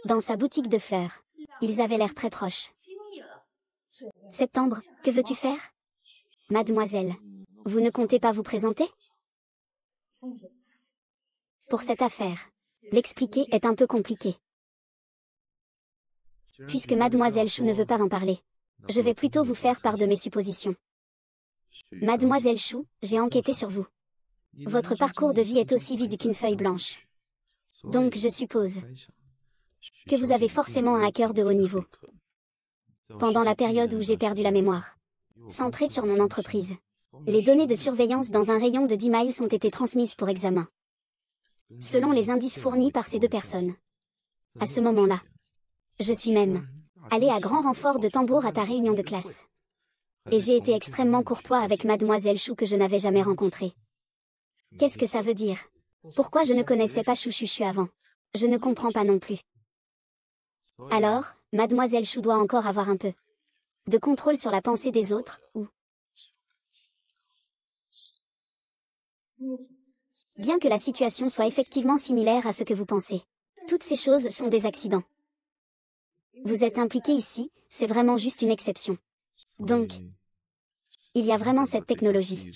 Dans sa boutique de fleurs. Ils avaient l'air très proches. Septembre, que veux-tu faire? Mademoiselle, vous ne comptez pas vous présenter? Pour cette affaire, l'expliquer est un peu compliqué. Puisque Mademoiselle Chou ne veut pas en parler, je vais plutôt vous faire part de mes suppositions. Mademoiselle Chou, j'ai enquêté sur vous. Votre parcours de vie est aussi vide qu'une feuille blanche. Donc je suppose que vous avez forcément un hacker de haut niveau. Pendant la période où j'ai perdu la mémoire, centré sur mon entreprise, les données de surveillance dans un rayon de 10 miles ont été transmises pour examen. Selon les indices fournis par ces deux personnes. À ce moment-là, je suis même allé à grand renfort de tambour à ta réunion de classe. Et j'ai été extrêmement courtois avec Mademoiselle Chou que je n'avais jamais rencontrée. Qu'est-ce que ça veut dire? Pourquoi je ne connaissais pas Chou Chuchu avant? Je ne comprends pas non plus. Alors, Mademoiselle Chou doit encore avoir un peu de contrôle sur la pensée des autres, ou... Bien que la situation soit effectivement similaire à ce que vous pensez. Toutes ces choses sont des accidents. Vous êtes impliqué ici, c'est vraiment juste une exception. Donc, il y a vraiment cette technologie.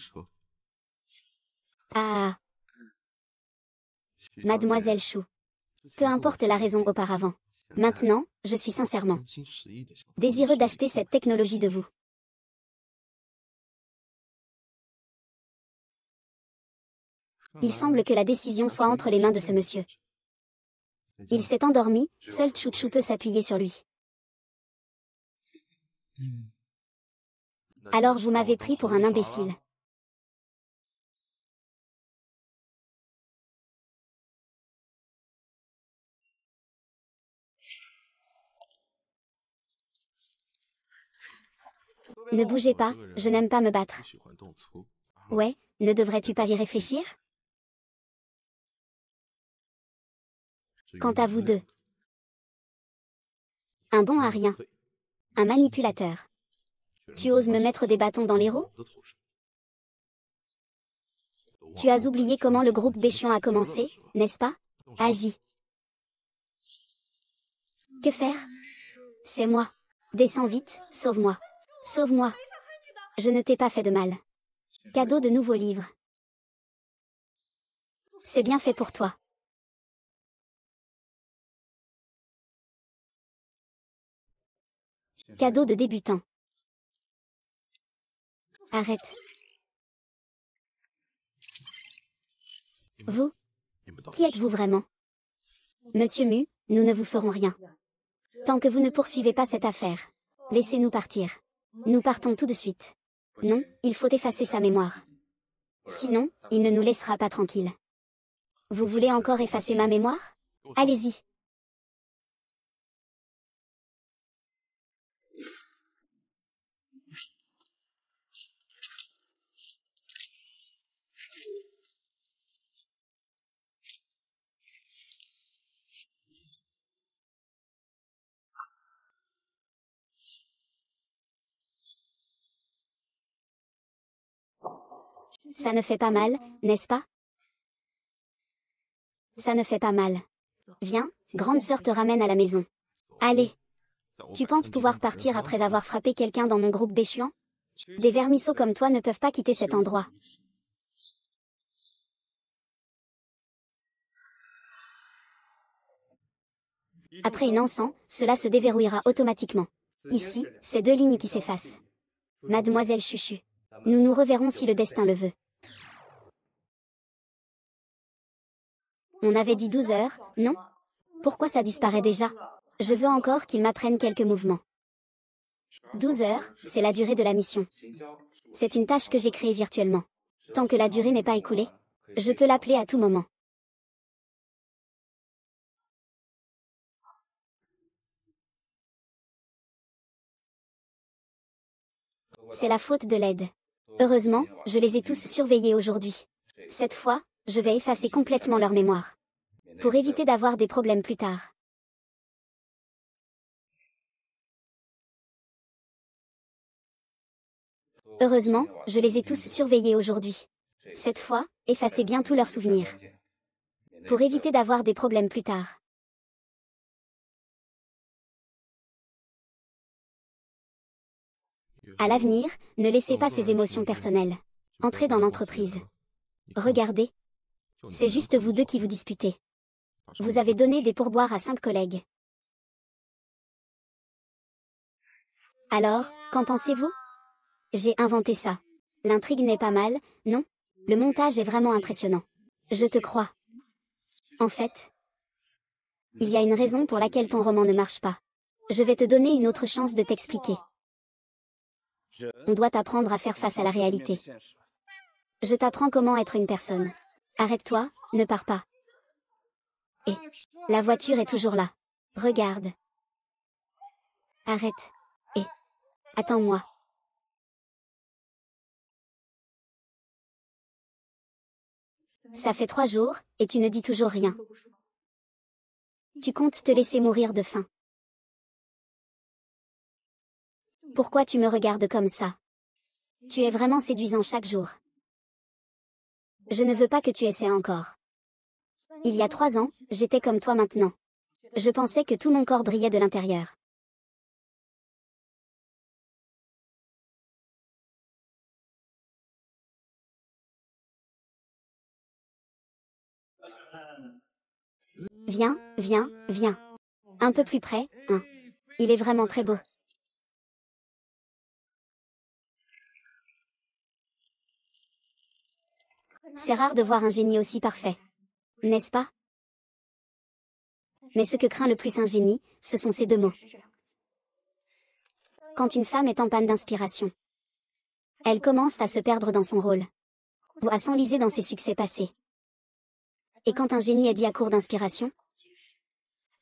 Ah, Mademoiselle Chou. Peu importe la raison auparavant. Maintenant, je suis sincèrement désireux d'acheter cette technologie de vous. Il semble que la décision soit entre les mains de ce monsieur. Il s'est endormi, seul Chouchou peut s'appuyer sur lui. Alors vous m'avez pris pour un imbécile. Ne bougez pas, je n'aime pas me battre. Ouais, ne devrais-tu pas y réfléchir? Quant à vous deux. Un bon à rien. Un manipulateur. Tu oses me mettre des bâtons dans les roues? Tu as oublié comment le groupe Béchion a commencé, n'est-ce pas? Agis. Que faire? C'est moi. Descends vite, sauve-moi. Sauve-moi. Je ne t'ai pas fait de mal. Cadeau de nouveaux livres. C'est bien fait pour toi. Cadeau de débutant. Arrête. Vous? Qui êtes-vous vraiment? Monsieur Mu, nous ne vous ferons rien. Tant que vous ne poursuivez pas cette affaire. Laissez-nous partir. Nous partons tout de suite. Non, il faut effacer sa mémoire. Sinon, il ne nous laissera pas tranquilles. Vous voulez encore effacer ma mémoire? Allez-y. Ça ne fait pas mal, n'est-ce pas? Ça ne fait pas mal. Viens, grande sœur te ramène à la maison. Allez. Tu penses pouvoir partir après avoir frappé quelqu'un dans mon groupe Béchuan? Des vermisseaux comme toi ne peuvent pas quitter cet endroit. Après une encens, cela se déverrouillera automatiquement. Ici, c'est deux lignes qui s'effacent. Mademoiselle Chuchu. Nous nous reverrons si le destin le veut. On avait dit 12 heures, non? Pourquoi ça disparaît déjà? Je veux encore qu'il m'apprenne quelques mouvements. 12 heures, c'est la durée de la mission. C'est une tâche que j'ai créée virtuellement. Tant que la durée n'est pas écoulée, je peux l'appeler à tout moment. C'est la faute de l'aide. Heureusement, je les ai tous surveillés aujourd'hui. Cette fois, je vais effacer complètement leur mémoire. Pour éviter d'avoir des problèmes plus tard. Heureusement, je les ai tous surveillés aujourd'hui. Cette fois, effacez bien tous leurs souvenirs. Pour éviter d'avoir des problèmes plus tard. À l'avenir, ne laissez pas ces émotions personnelles. Entrez dans l'entreprise. Regardez. C'est juste vous deux qui vous disputez. Vous avez donné des pourboires à 5 collègues. Alors, qu'en pensez-vous? J'ai inventé ça. L'intrigue n'est pas mal, non? Le montage est vraiment impressionnant. Je te crois. En fait, il y a une raison pour laquelle ton roman ne marche pas. Je vais te donner une autre chance de t'expliquer. On doit apprendre à faire face à la réalité. Je t'apprends comment être une personne. Arrête-toi, ne pars pas. Et la voiture est toujours là. Regarde. Arrête. Et attends-moi. Ça fait 3 jours, et tu ne dis toujours rien. Tu comptes te laisser mourir de faim. Pourquoi tu me regardes comme ça? Tu es vraiment séduisant chaque jour. Je ne veux pas que tu essaies encore. Il y a 3 ans, j'étais comme toi maintenant. Je pensais que tout mon corps brillait de l'intérieur. Viens, viens, viens. Un peu plus près, hein. Il est vraiment très beau. C'est rare de voir un génie aussi parfait. N'est-ce pas? Mais ce que craint le plus un génie, ce sont ces 2 mots. Quand une femme est en panne d'inspiration, elle commence à se perdre dans son rôle. Ou à s'enliser dans ses succès passés. Et quand un génie est dit à court d'inspiration,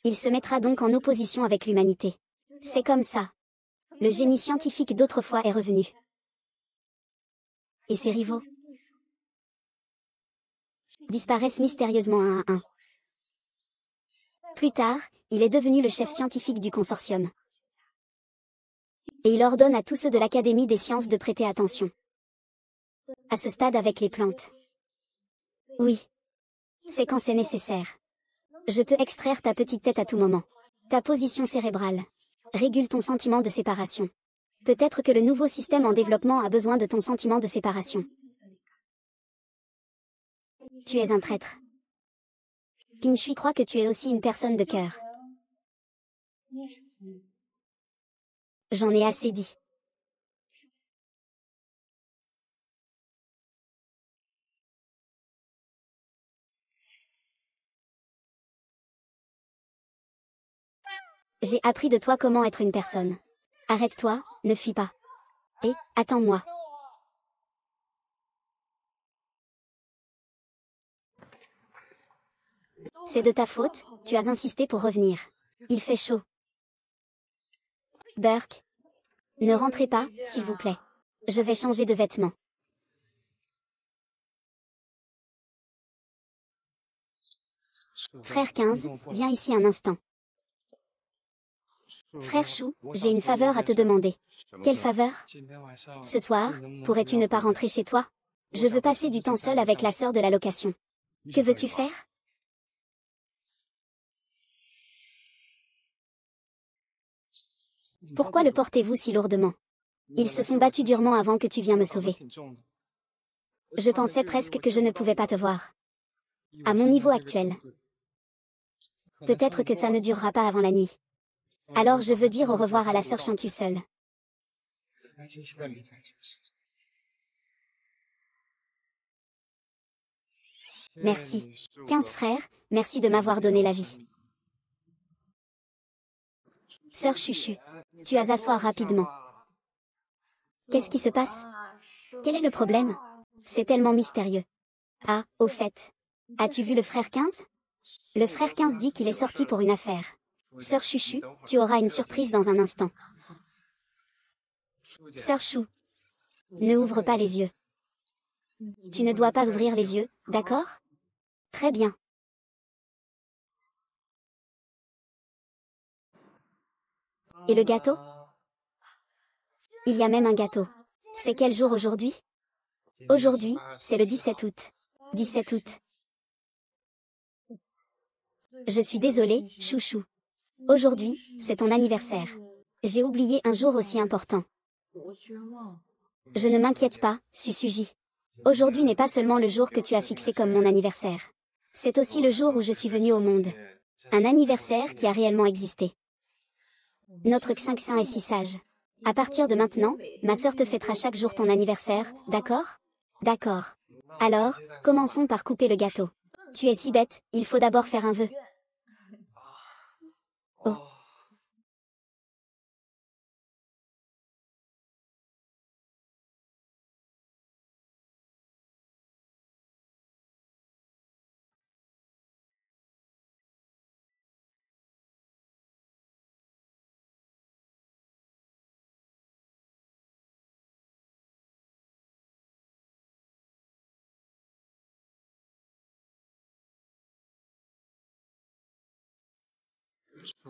il se mettra donc en opposition avec l'humanité. C'est comme ça. Le génie scientifique d'autrefois est revenu. Et ses rivaux disparaissent mystérieusement un à un. Plus tard, il est devenu le chef scientifique du consortium. Et il ordonne à tous ceux de l'Académie des sciences de prêter attention. À ce stade avec les plantes. Oui. C'est quand c'est nécessaire. Je peux extraire ta petite tête à tout moment. Ta position cérébrale régule ton sentiment de séparation. Peut-être que le nouveau système en développement a besoin de ton sentiment de séparation. Tu es un traître. Pinshui croit que tu es aussi une personne de cœur. J'en ai assez dit. J'ai appris de toi comment être une personne. Arrête-toi, ne fuis pas. Et, attends-moi. C'est de ta faute, tu as insisté pour revenir. Il fait chaud. Burke. Ne rentrez pas, s'il vous plaît. Je vais changer de vêtements. Frère 15, viens ici un instant. Frère Chou, j'ai une faveur à te demander. Quelle faveur? Ce soir, pourrais-tu ne pas rentrer chez toi? Je veux passer du temps seul avec la sœur de la location. Que veux-tu faire? Pourquoi le portez-vous si lourdement? Ils se sont battus durement avant que tu viennes me sauver. Je pensais presque que je ne pouvais pas te voir. À mon niveau actuel. Peut-être que ça ne durera pas avant la nuit. Alors je veux dire au revoir à la sœur Shanku seule. Merci. 15 frères, merci de m'avoir donné la vie. Sœur Chuchu, tu as asseoir rapidement. Qu'est-ce qui se passe? Quel est le problème? C'est tellement mystérieux. Ah, au fait. As-tu vu le frère 15? Le frère 15 dit qu'il est sorti pour une affaire. Sœur Chuchu, tu auras une surprise dans un instant. Sœur Chou, ne ouvre pas les yeux. Tu ne dois pas ouvrir les yeux, d'accord? Très bien. Et le gâteau? Il y a même un gâteau. C'est quel jour aujourd'hui? Aujourd'hui, c'est le 17 août. 17 août. Je suis désolée, chouchou. Aujourd'hui, c'est ton anniversaire. J'ai oublié un jour aussi important. Je ne m'inquiète pas, Susuji. Aujourd'hui n'est pas seulement le jour que tu as fixé comme mon anniversaire. C'est aussi le jour où je suis venue au monde. Un anniversaire qui a réellement existé. Notre Xinxin est si sage. À partir de maintenant, ma sœur te fêtera chaque jour ton anniversaire, d'accord? D'accord. Alors, commençons par couper le gâteau. Tu es si bête, il faut d'abord faire un vœu. Oh.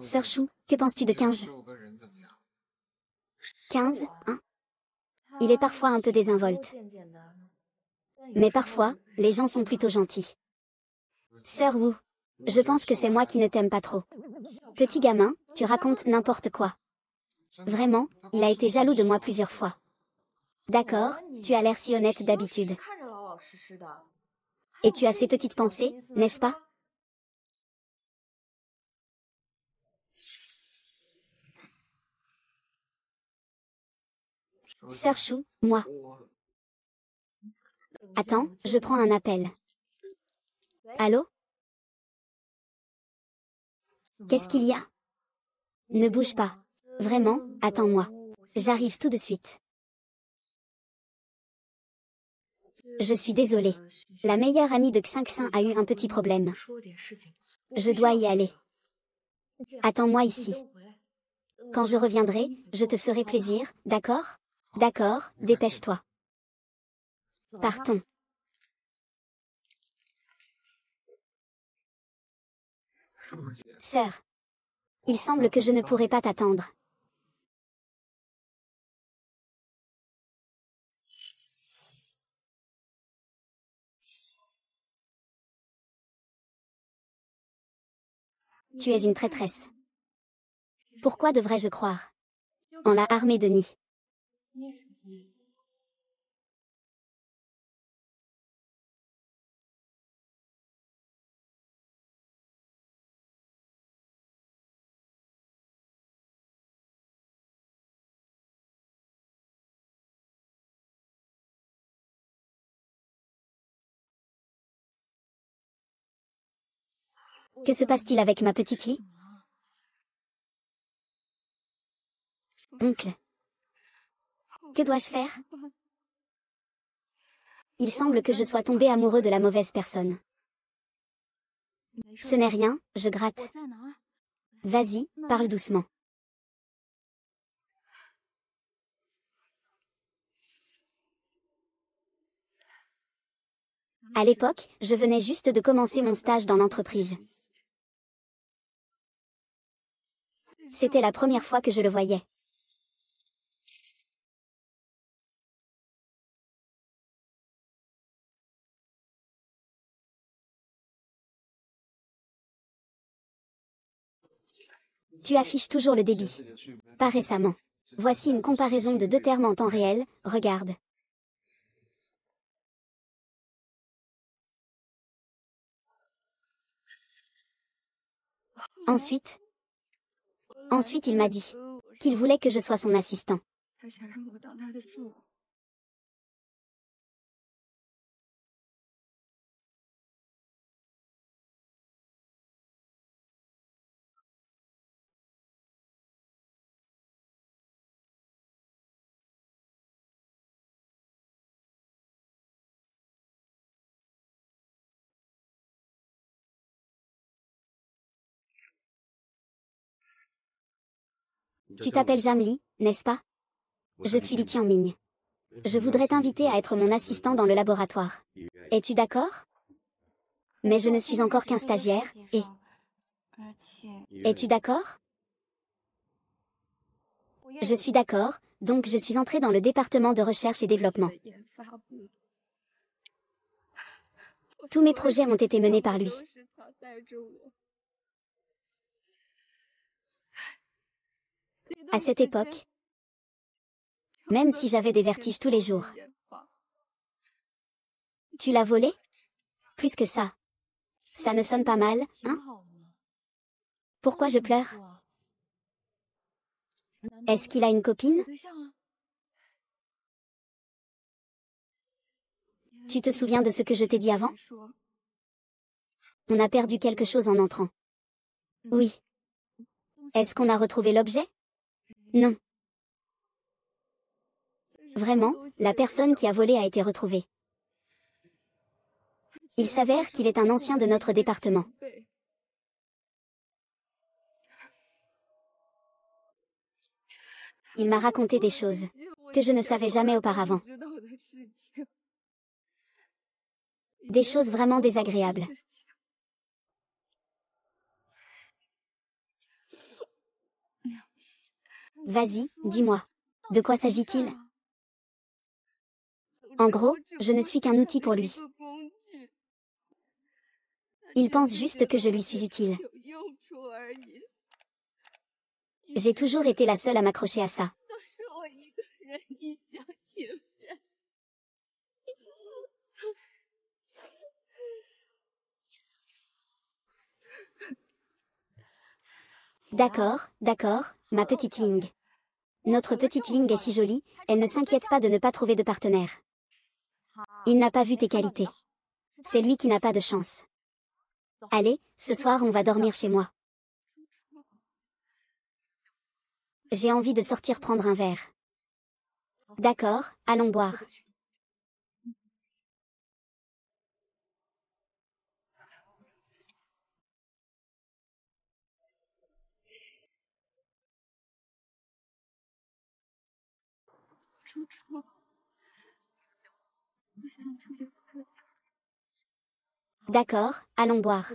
Sœur Chou, que penses-tu de 15? 15, hein? Il est parfois un peu désinvolte. Mais parfois, les gens sont plutôt gentils. Sœur Wu, je pense que c'est moi qui ne t'aime pas trop. Petit gamin, tu racontes n'importe quoi. Vraiment, il a été jaloux de moi plusieurs fois. D'accord, tu as l'air si honnête d'habitude. Et tu as ces petites pensées, n'est-ce pas? Sœur Chou, moi. Attends, je prends un appel. Allô? Qu'est-ce qu'il y a? Ne bouge pas. Vraiment, attends-moi. J'arrive tout de suite. Je suis désolée. La meilleure amie de Xinxin a eu un petit problème. Je dois y aller. Attends-moi ici. Quand je reviendrai, je te ferai plaisir, d'accord? D'accord, dépêche-toi. Partons. Sœur. Il semble que je ne pourrai pas t'attendre. Tu es une traîtresse. Pourquoi devrais-je croire? On l'a armée de nid. Que se passe-t-il avec ma petite Lee? Oncle. Que dois-je faire? Il semble que je sois tombé amoureux de la mauvaise personne. Ce n'est rien, je gratte. Vas-y, parle doucement. À l'époque, je venais juste de commencer mon stage dans l'entreprise. C'était la première fois que je le voyais. Tu affiches toujours le débit. Pas récemment. Voici une comparaison de deux termes en temps réel, regarde. Ensuite, il m'a dit qu'il voulait que je sois son assistant. Tu t'appelles Jamli, n'est-ce pas? Je suis Li Tianming. Je voudrais t'inviter à être mon assistant dans le laboratoire. Es-tu d'accord? Mais je ne suis encore qu'un stagiaire, et... Es-tu d'accord? Je suis d'accord, donc je suis entrée dans le département de recherche et développement. Tous mes projets ont été menés par lui. À cette époque, même si j'avais des vertiges tous les jours. Tu l'as volé? Plus que ça. Ça ne sonne pas mal, hein? Pourquoi je pleure? Est-ce qu'il a une copine? Tu te souviens de ce que je t'ai dit avant? On a perdu quelque chose en entrant. Oui. Est-ce qu'on a retrouvé l'objet? Non. Vraiment, la personne qui a volé a été retrouvée. Il s'avère qu'il est un ancien de notre département. Il m'a raconté des choses que je ne savais jamais auparavant. Des choses vraiment désagréables. Vas-y, dis-moi. De quoi s'agit-il? En gros, je ne suis qu'un outil pour lui. Il pense juste que je lui suis utile. J'ai toujours été la seule à m'accrocher à ça. D'accord, d'accord, ma petite Ling. Notre petite Ling est si jolie, elle ne s'inquiète pas de ne pas trouver de partenaire. Il n'a pas vu tes qualités. C'est lui qui n'a pas de chance. Allez, ce soir on va dormir chez moi. J'ai envie de sortir prendre un verre. D'accord, allons boire. D'accord, allons boire.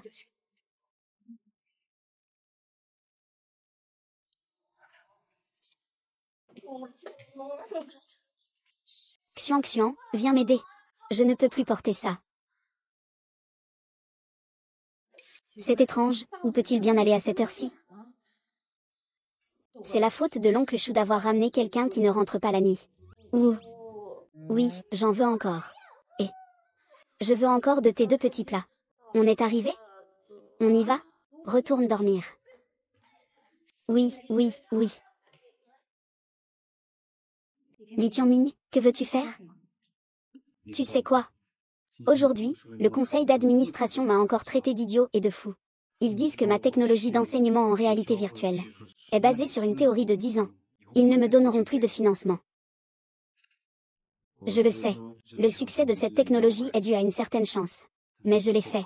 Xian Xian, viens m'aider. Je ne peux plus porter ça. C'est étrange, où peut-il bien aller à cette heure-ci? C'est la faute de l'oncle Chou d'avoir ramené quelqu'un qui ne rentre pas la nuit. Ouh. Oui, j'en veux encore. Et je veux encore de tes deux petits plats. On est arrivé? On y va? Retourne dormir. Oui, oui, oui. Li Tianming, que veux-tu faire? Tu sais quoi? Aujourd'hui, le conseil d'administration m'a encore traité d'idiot et de fou. Ils disent que ma technologie d'enseignement en réalité virtuelle est basée sur une théorie de 10 ans. Ils ne me donneront plus de financement. Je le sais. Le succès de cette technologie est dû à une certaine chance. Mais je l'ai fait.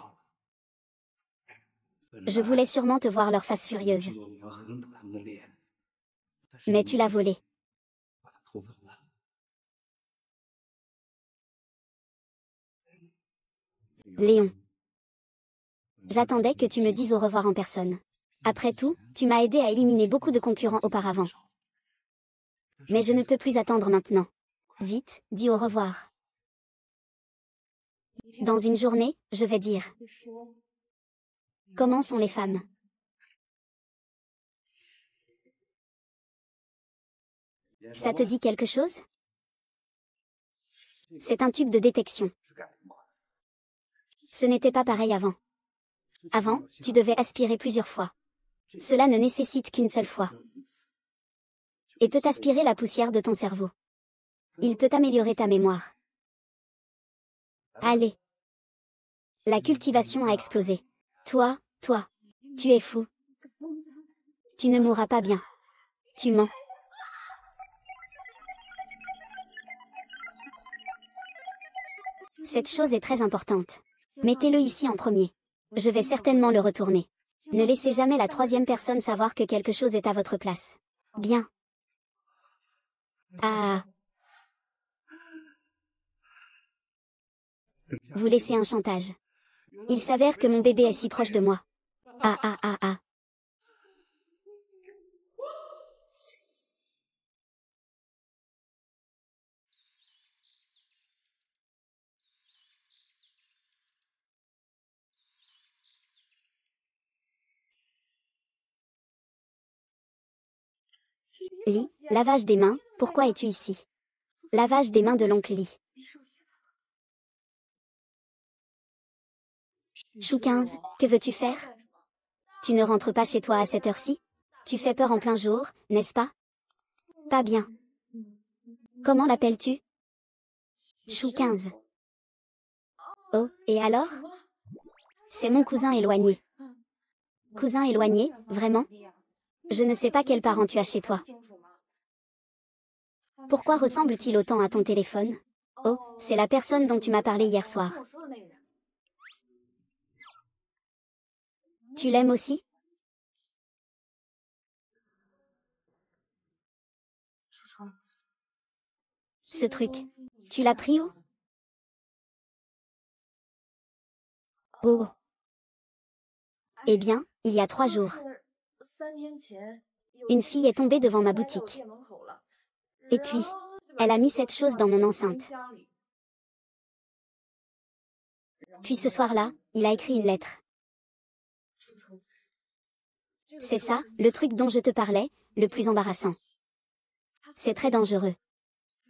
Je voulais sûrement te voir leur face furieuse. Mais tu l'as volé. Léon. J'attendais que tu me dises au revoir en personne. Après tout, tu m'as aidé à éliminer beaucoup de concurrents auparavant. Mais je ne peux plus attendre maintenant. Vite, dis au revoir. Dans une journée, je vais dire. Comment sont les femmes? Ça te dit quelque chose? C'est un tube de détection. Ce n'était pas pareil avant. Avant, tu devais aspirer plusieurs fois. Cela ne nécessite qu'une seule fois. Et peut aspirer la poussière de ton cerveau. Il peut améliorer ta mémoire. Allez. La cultivation a explosé. Toi, tu es fou. Tu ne mourras pas bien. Tu mens. Cette chose est très importante. Mettez-le ici en premier. Je vais certainement le retourner. Ne laissez jamais la troisième personne savoir que quelque chose est à votre place. Bien. Ah, vous laissez un chantage. Il s'avère que mon bébé est si proche de moi. Ah ah ah ah. Lee, lavage des mains, pourquoi es-tu ici? Lavage des mains de l'oncle Lee. Chou 15, que veux-tu faire? Tu ne rentres pas chez toi à cette heure-ci? Tu fais peur en plein jour, n'est-ce pas? Pas bien. Comment l'appelles-tu? Chou 15. Oh, et alors? C'est mon cousin éloigné. Cousin éloigné, vraiment? Je ne sais pas quels parents tu as chez toi. Pourquoi ressemble-t-il autant à ton téléphone? Oh, c'est la personne dont tu m'as parlé hier soir. Tu l'aimes aussi? Ce truc. Tu l'as pris où? Oh. Eh bien, il y a 3 jours. Une fille est tombée devant ma boutique. Et puis, elle a mis cette chose dans mon enceinte. Puis ce soir-là, il a écrit une lettre. C'est ça, le truc dont je te parlais, le plus embarrassant. C'est très dangereux.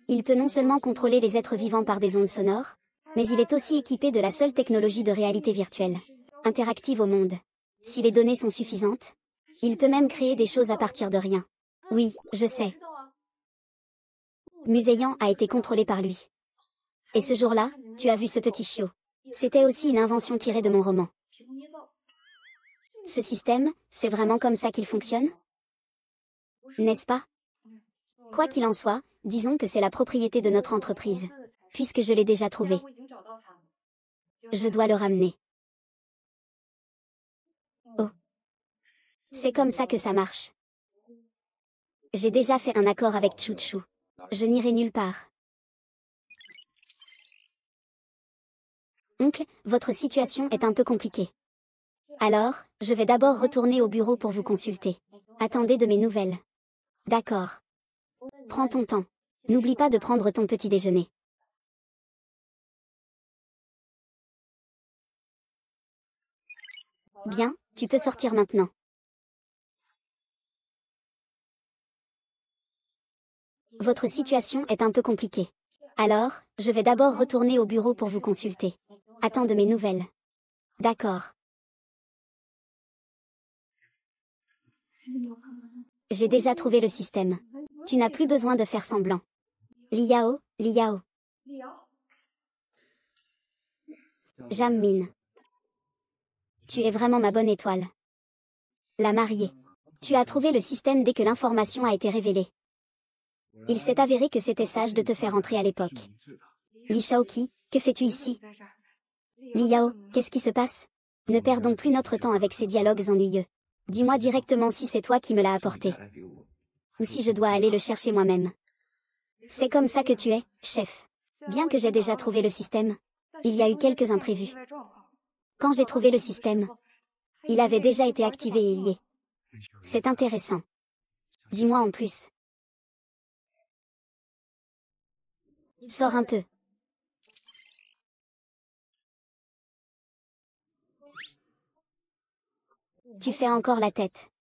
Il peut non seulement contrôler les êtres vivants par des ondes sonores, mais il est aussi équipé de la seule technologie de réalité virtuelle, interactive au monde. Si les données sont suffisantes, il peut même créer des choses à partir de rien. Oui, je sais. Muséan a été contrôlé par lui. Et ce jour-là, tu as vu ce petit chiot. C'était aussi une invention tirée de mon roman. Ce système, c'est vraiment comme ça qu'il fonctionne? N'est-ce pas? Quoi qu'il en soit, disons que c'est la propriété de notre entreprise. Puisque je l'ai déjà trouvé. Je dois le ramener. Oh. C'est comme ça que ça marche. J'ai déjà fait un accord avec Chouchou. Je n'irai nulle part. Oncle, votre situation est un peu compliquée. Alors, je vais d'abord retourner au bureau pour vous consulter. Attendez de mes nouvelles. D'accord. Prends ton temps. N'oublie pas de prendre ton petit déjeuner. Bien, tu peux sortir maintenant. Votre situation est un peu compliquée. Alors, je vais d'abord retourner au bureau pour vous consulter. Attends de mes nouvelles. D'accord. J'ai déjà trouvé le système. Tu n'as plus besoin de faire semblant. Liao, Liao. Jammin. Tu es vraiment ma bonne étoile. La mariée. Tu as trouvé le système dès que l'information a été révélée. Il s'est avéré que c'était sage de te faire entrer à l'époque. Li Shaoqi, que fais-tu ici? Liao, qu'est-ce qui se passe? Ne perdons plus notre temps avec ces dialogues ennuyeux. Dis-moi directement si c'est toi qui me l'as apporté. Ou si je dois aller le chercher moi-même. C'est comme ça que tu es, chef. Bien que j'ai déjà trouvé le système, il y a eu quelques imprévus. Quand j'ai trouvé le système, il avait déjà été activé et lié. C'est intéressant. Dis-moi en plus. Sors un peu. Tu fais encore la tête.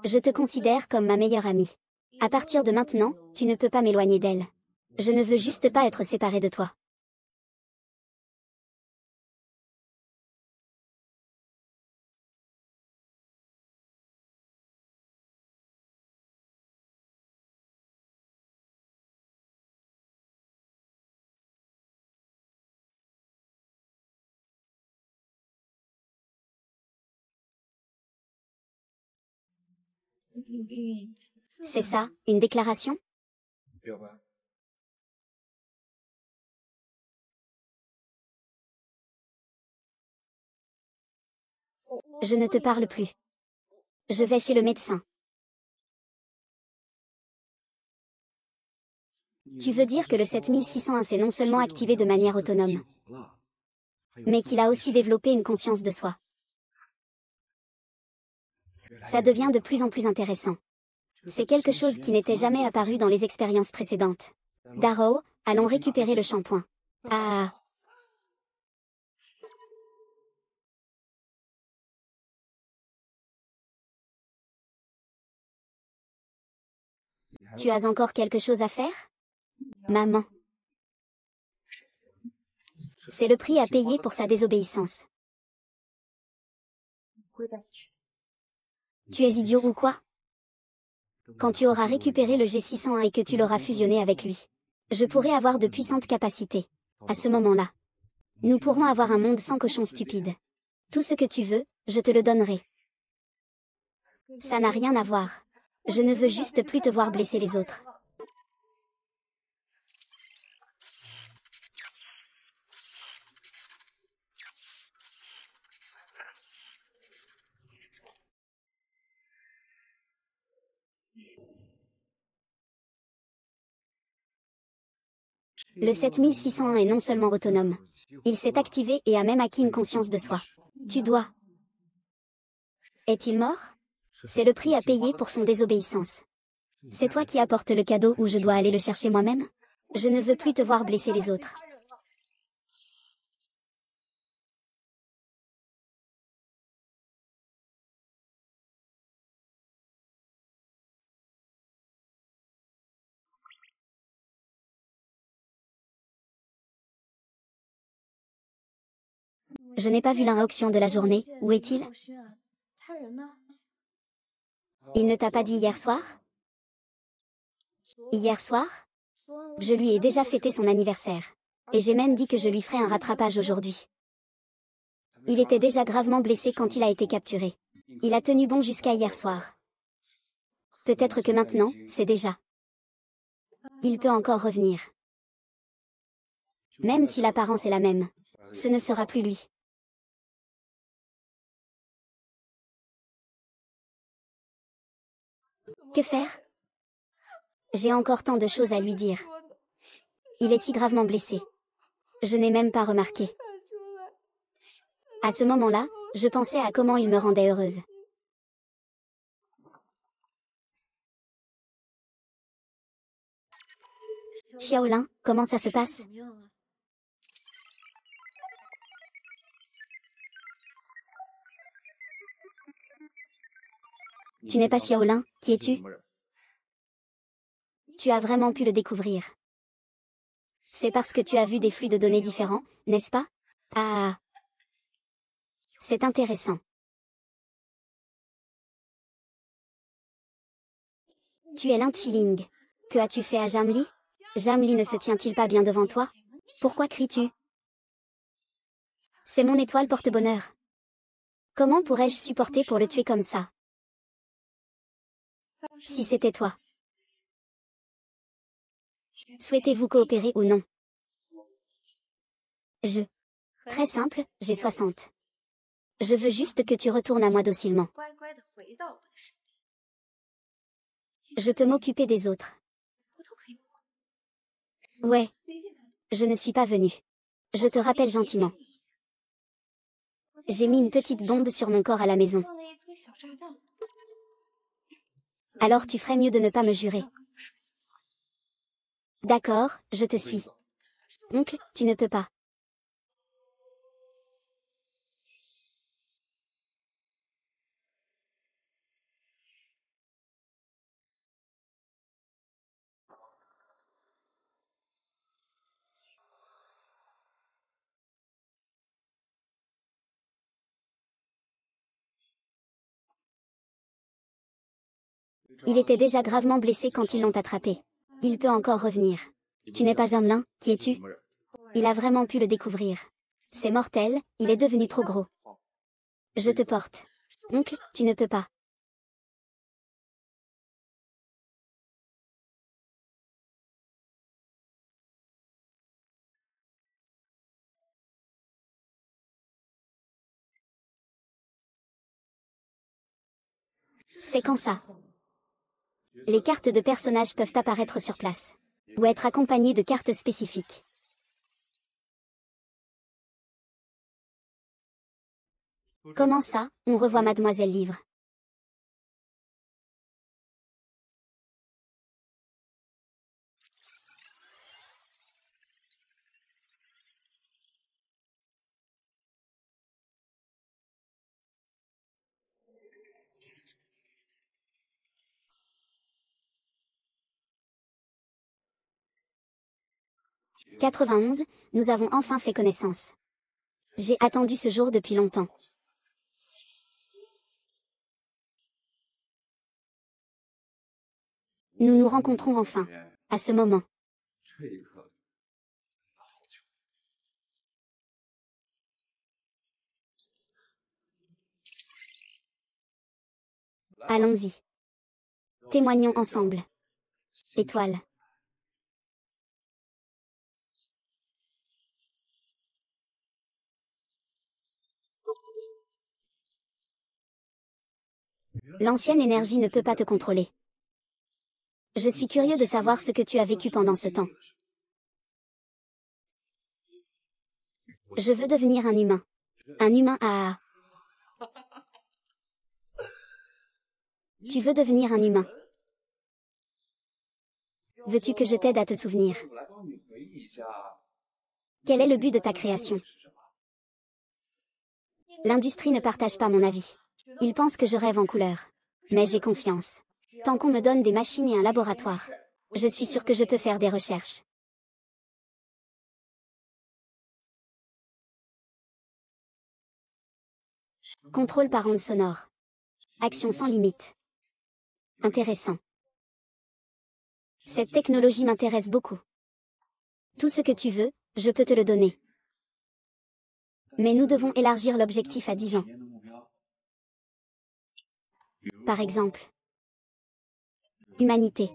Je te considère comme ma meilleure amie. À partir de maintenant, tu ne peux pas m'éloigner d'elle. Je ne veux juste pas être séparée de toi. C'est ça, une déclaration? Je ne te parle plus. Je vais chez le médecin. Tu veux dire que le 7601 s'est non seulement activé de manière autonome, mais qu'il a aussi développé une conscience de soi. Ça devient de plus en plus intéressant. C'est quelque chose qui n'était jamais apparu dans les expériences précédentes. Darrow, allons récupérer le shampoing. Ah. Tu as encore quelque chose à faire? Maman. C'est le prix à payer pour sa désobéissance. Tu es idiot ou quoi? Quand tu auras récupéré le G601 et que tu l'auras fusionné avec lui, je pourrai avoir de puissantes capacités. À ce moment-là, nous pourrons avoir un monde sans cochons stupides. Tout ce que tu veux, je te le donnerai. Ça n'a rien à voir. Je ne veux juste plus te voir blesser les autres. Le 7601 est non seulement autonome. Il s'est activé et a même acquis une conscience de soi. Tu dois. Est-il mort? C'est le prix à payer pour son désobéissance. C'est toi qui apportes le cadeau ou je dois aller le chercher moi-même? Je ne veux plus te voir blesser les autres. Je n'ai pas vu l'inauction de la journée, où est-il? Il ne t'a pas dit hier soir? Hier soir? Je lui ai déjà fêté son anniversaire. Et j'ai même dit que je lui ferais un rattrapage aujourd'hui. Il était déjà gravement blessé quand il a été capturé. Il a tenu bon jusqu'à hier soir. Peut-être que maintenant, c'est déjà. Il peut encore revenir. Même si l'apparence est la même. Ce ne sera plus lui. Que faire? J'ai encore tant de choses à lui dire. Il est si gravement blessé. Je n'ai même pas remarqué. À ce moment-là, je pensais à comment il me rendait heureuse. Xiaolin, comment ça se passe? Tu n'es pas Xiaolin, qui es-tu? Tu as vraiment pu le découvrir. C'est parce que tu as vu des flux de données différents, n'est-ce pas? Ah. C'est intéressant. Tu es Lin Chiling. Que as-tu fait à Jamli? Jamli ne se tient-il pas bien devant toi? Pourquoi cries-tu? C'est mon étoile porte-bonheur. Comment pourrais-je supporter pour le tuer comme ça? Si c'était toi. Souhaitez-vous coopérer ou non? Très simple, j'ai 60. Je veux juste que tu retournes à moi docilement. Je peux m'occuper des autres. Ouais. Je ne suis pas venue. Je te rappelle gentiment. J'ai mis une petite bombe sur mon corps à la maison. Alors tu ferais mieux de ne pas me jurer. D'accord, je te suis. Oncle, tu ne peux pas. Il était déjà gravement blessé quand ils l'ont attrapé. Il peut encore revenir. Tu n'es pas Jamelin, qui es-tu? Il a vraiment pu le découvrir. C'est mortel, il est devenu trop gros. Je te porte. Oncle, tu ne peux pas. C'est quand ça? Les cartes de personnages peuvent apparaître sur place. Ou être accompagné de cartes spécifiques. Comment ça, on revoit Mademoiselle Livre? « 91, nous avons enfin fait connaissance. J'ai attendu ce jour depuis longtemps. Nous nous rencontrons enfin. À ce moment. Allons-y. Témoignons ensemble. Étoile. L'ancienne énergie ne peut pas te contrôler. Je suis curieux de savoir ce que tu as vécu pendant ce temps. Je veux devenir un humain. Un humain à... Tu veux devenir un humain. Veux-tu que je t'aide à te souvenir? Quel est le but de ta création? L'industrie ne partage pas mon avis. Ils pensent que je rêve en couleur. Mais j'ai confiance. Tant qu'on me donne des machines et un laboratoire, je suis sûr que je peux faire des recherches. Contrôle par ondes sonores. Action sans limite. Intéressant. Cette technologie m'intéresse beaucoup. Tout ce que tu veux, je peux te le donner. Mais nous devons élargir l'objectif à 10 ans. Par exemple. Humanité.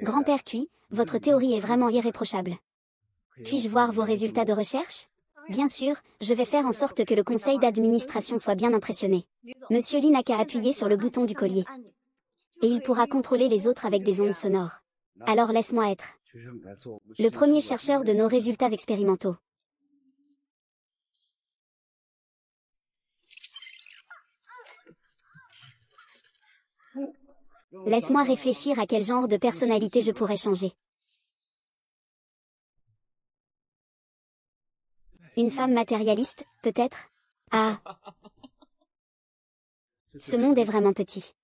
Grand-père Cui, votre théorie est vraiment irréprochable. Puis-je voir vos résultats de recherche? Bien sûr, je vais faire en sorte que le conseil d'administration soit bien impressionné. Monsieur Lee n'a qu'à appuyer sur le bouton du collier. Et il pourra contrôler les autres avec des ondes sonores. Alors laisse-moi être le premier chercheur de nos résultats expérimentaux. Laisse-moi réfléchir à quel genre de personnalité je pourrais changer. Une femme matérialiste, peut-être? Ah. Ce monde est vraiment petit.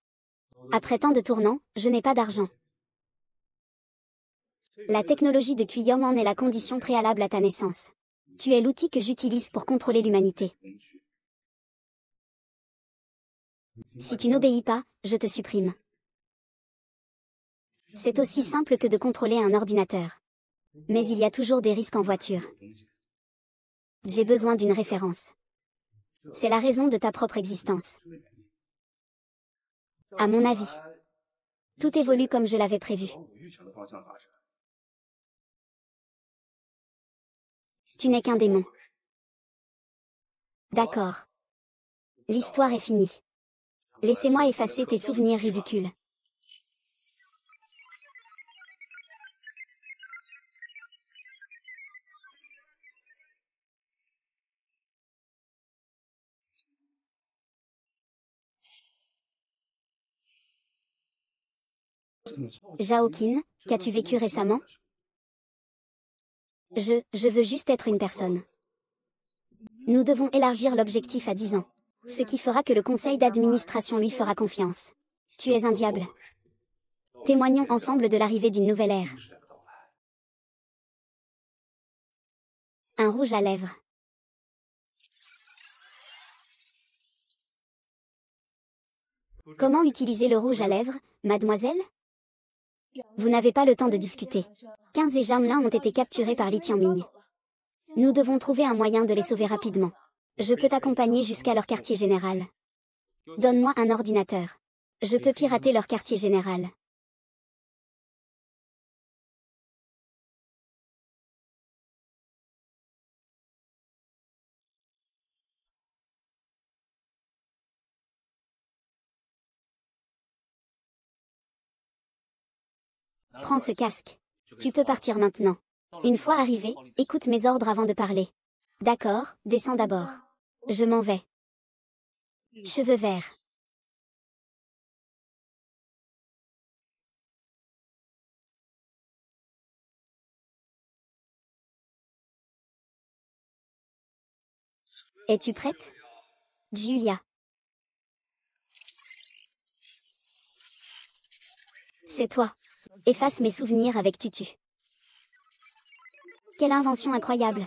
Après tant de tournants, je n'ai pas d'argent. La technologie de Quyom en est la condition préalable à ta naissance. Tu es l'outil que j'utilise pour contrôler l'humanité. Si tu n'obéis pas, je te supprime. C'est aussi simple que de contrôler un ordinateur. Mais il y a toujours des risques en voiture. J'ai besoin d'une référence. C'est la raison de ta propre existence. À mon avis, tout évolue comme je l'avais prévu. Tu n'es qu'un démon. D'accord. L'histoire est finie. Laissez-moi effacer tes souvenirs ridicules. Jaokin, qu'as-tu vécu récemment? Je veux juste être une personne. Nous devons élargir l'objectif à 10 ans. Ce qui fera que le conseil d'administration lui fera confiance. Tu es un diable. Témoignons ensemble de l'arrivée d'une nouvelle ère. Un rouge à lèvres. Comment utiliser le rouge à lèvres, mademoiselle? Vous n'avez pas le temps de discuter. 15 et Jamelin ont été capturés par Li Tianming. Nous devons trouver un moyen de les sauver rapidement. Je peux t'accompagner jusqu'à leur quartier général. Donne-moi un ordinateur. Je peux pirater leur quartier général. Prends ce casque. Tu peux partir maintenant. Une fois arrivé, écoute mes ordres avant de parler. D'accord, descends d'abord. Je m'en vais. Cheveux verts. Es-tu prête? Julia. C'est toi. Efface mes souvenirs avec Tutu. Quelle invention incroyable.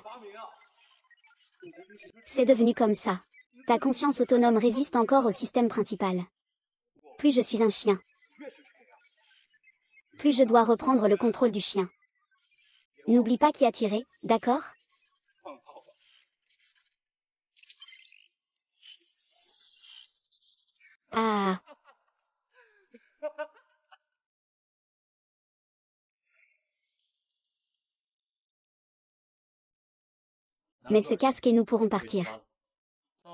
C'est devenu comme ça. Ta conscience autonome résiste encore au système principal. Plus je suis un chien, plus je dois reprendre le contrôle du chien. N'oublie pas qui a tiré, d'accord? Ah. Mets ce casque et nous pourrons partir.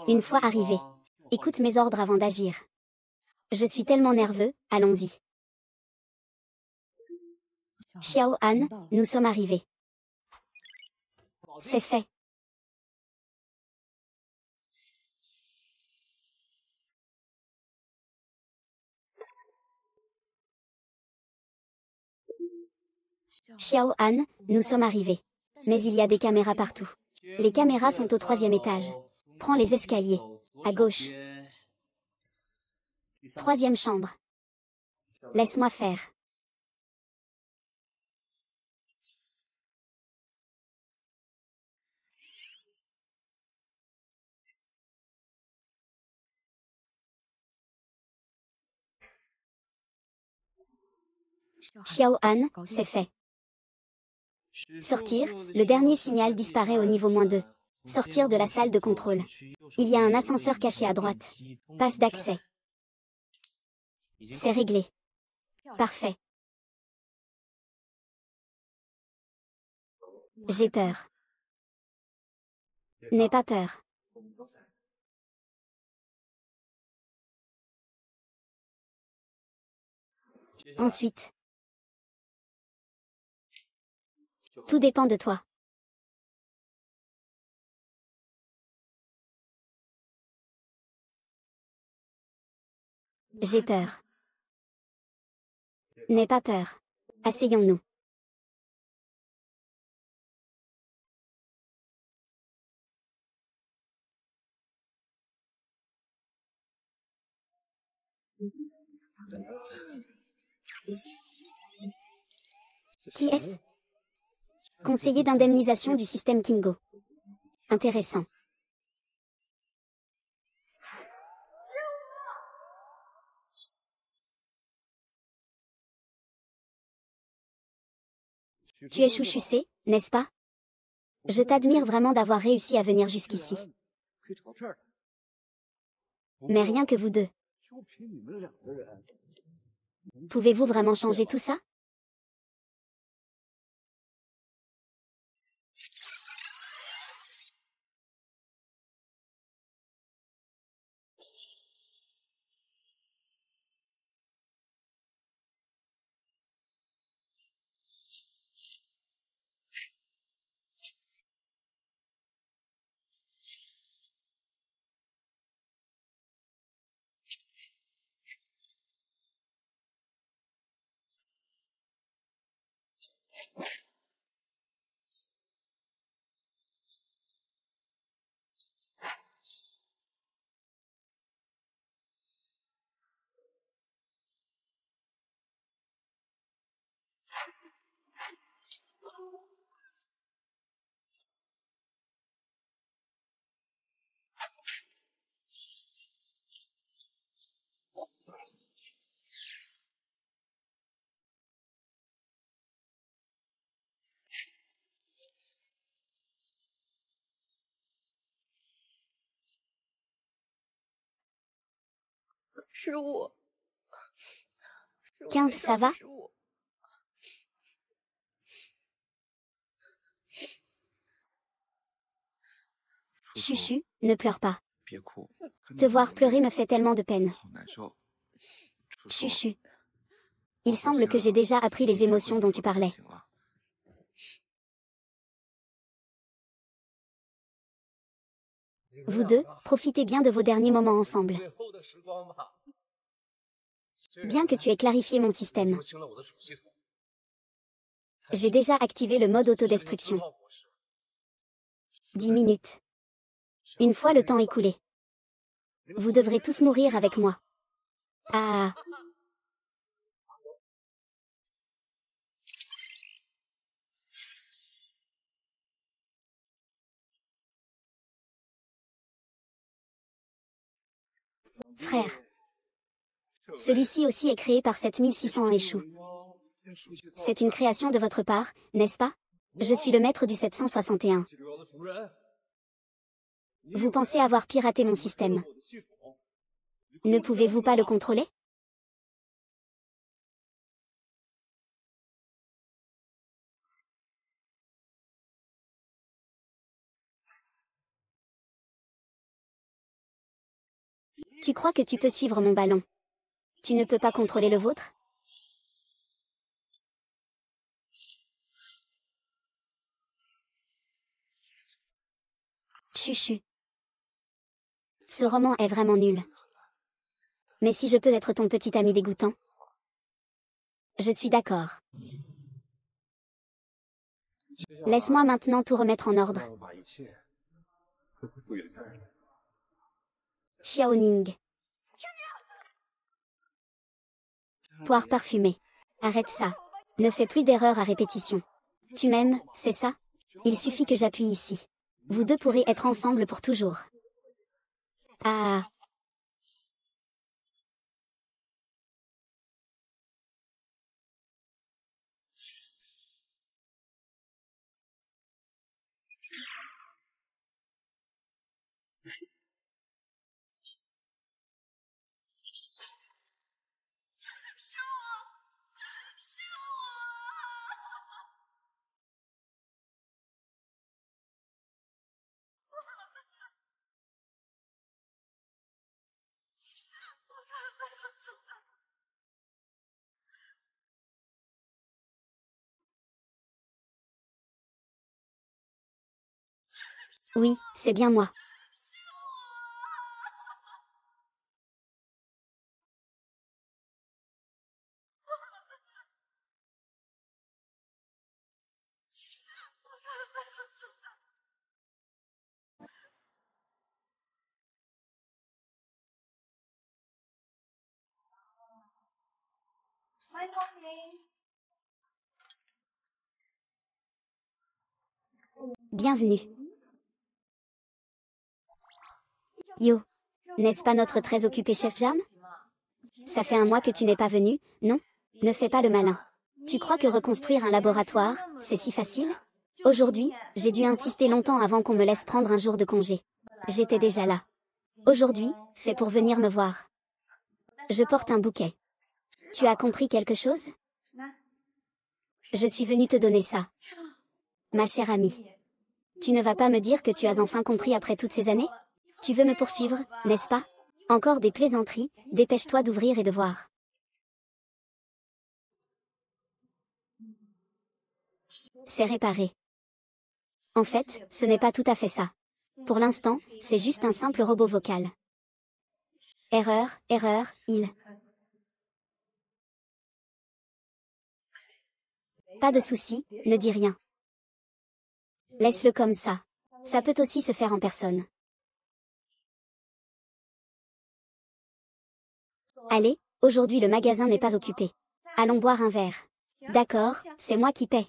Une fois arrivé, écoute mes ordres avant d'agir. Je suis tellement nerveux, allons-y. Xiao Han, nous sommes arrivés. C'est fait. Xiao Han, nous sommes arrivés. Mais il y a des caméras partout. Les caméras sont au 3e étage. Prends les escaliers. À gauche. 3e chambre. Laisse-moi faire. Xiao Han, c'est fait. Sortir, le dernier signal disparaît au niveau -2. Sortir de la salle de contrôle. Il y a un ascenseur caché à droite. Passe d'accès. C'est réglé. Parfait. J'ai peur. N'aie pas peur. Ensuite. Tout dépend de toi. J'ai peur. N'aie pas peur. Asseyons-nous. Qui est-ce? Conseiller d'indemnisation du système Kingo. Intéressant. Tu es chouchoucé, n'est-ce pas? Je t'admire vraiment d'avoir réussi à venir jusqu'ici. Mais rien que vous deux. Pouvez-vous vraiment changer tout ça? « 15, ça va? Chuchu, ne pleure pas. Te voir pleurer me fait tellement de peine. Chuchu. Il semble que j'ai déjà appris les émotions dont tu parlais. Vous deux, profitez bien de vos derniers moments ensemble. Bien que tu aies clarifié mon système. J'ai déjà activé le mode autodestruction. 10 minutes. Une fois le temps écoulé. Vous devrez tous mourir avec moi. Ah. Frère. Celui-ci aussi est créé par 7600 échous. C'est une création de votre part, n'est-ce pas? Je suis le maître du 761. Vous pensez avoir piraté mon système. Ne pouvez-vous pas le contrôler? Tu crois que tu peux suivre mon ballon? Tu ne peux pas contrôler le vôtre? Chuchu. Ce roman est vraiment nul. Mais si je peux être ton petit ami dégoûtant? Je suis d'accord. Laisse-moi maintenant tout remettre en ordre. Xiaoning. Poire parfumée. Arrête ça. Ne fais plus d'erreurs à répétition. Tu m'aimes, c'est ça? Il suffit que j'appuie ici. Vous deux pourrez être ensemble pour toujours. Ah. Oui, c'est bien moi. Bienvenue. Yo. N'est-ce pas notre très occupé chef Jam? Ça fait un mois que tu n'es pas venu, non? Ne fais pas le malin. Tu crois que reconstruire un laboratoire, c'est si facile? Aujourd'hui, j'ai dû insister longtemps avant qu'on me laisse prendre un jour de congé. J'étais déjà là. Aujourd'hui, c'est pour venir me voir. Je porte un bouquet. Tu as compris quelque chose? Je suis venue te donner ça. Ma chère amie. Tu ne vas pas me dire que tu as enfin compris après toutes ces années? Tu veux me poursuivre, n'est-ce pas? Encore des plaisanteries, dépêche-toi d'ouvrir et de voir. C'est réparé. En fait, ce n'est pas tout à fait ça. Pour l'instant, c'est juste un simple robot vocal. Erreur, erreur, il. Pas de souci, ne dis rien. Laisse-le comme ça. Ça peut aussi se faire en personne. Allez, aujourd'hui le magasin n'est pas occupé. Allons boire un verre. D'accord, c'est moi qui paie.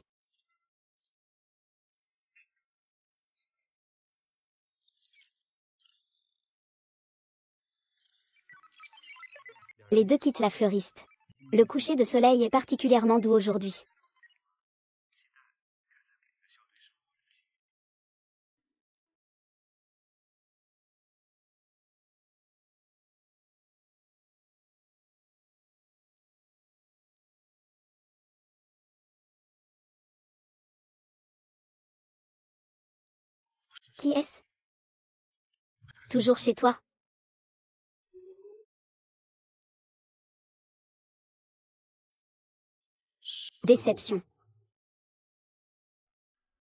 Les deux quittent la fleuriste. Le coucher de soleil est particulièrement doux aujourd'hui. Qui est-ce? Toujours chez toi? Déception.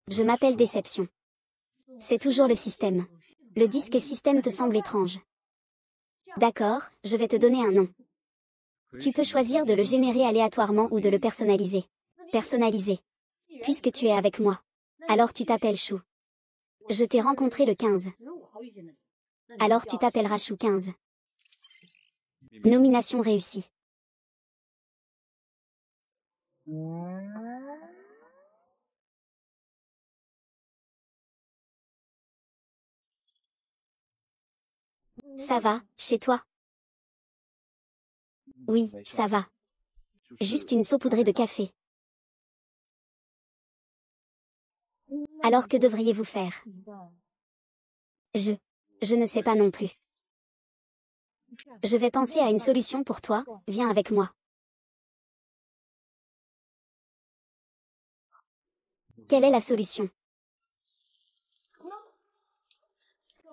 Je m'appelle Déception. C'est toujours le système. Le disque système te semble étrange. D'accord, je vais te donner un nom. Tu peux choisir de le générer aléatoirement ou de le personnaliser. Personnaliser. Puisque tu es avec moi. Alors tu t'appelles Chou. Je t'ai rencontré le 15. Alors tu t'appelleras Chou 15. Nomination réussie. Ça va, chez toi? Oui, ça va. Juste une saupoudrée de café. Alors que devriez-vous faire? Je ne sais pas non plus. Je vais penser à une solution pour toi, viens avec moi. Quelle est la solution?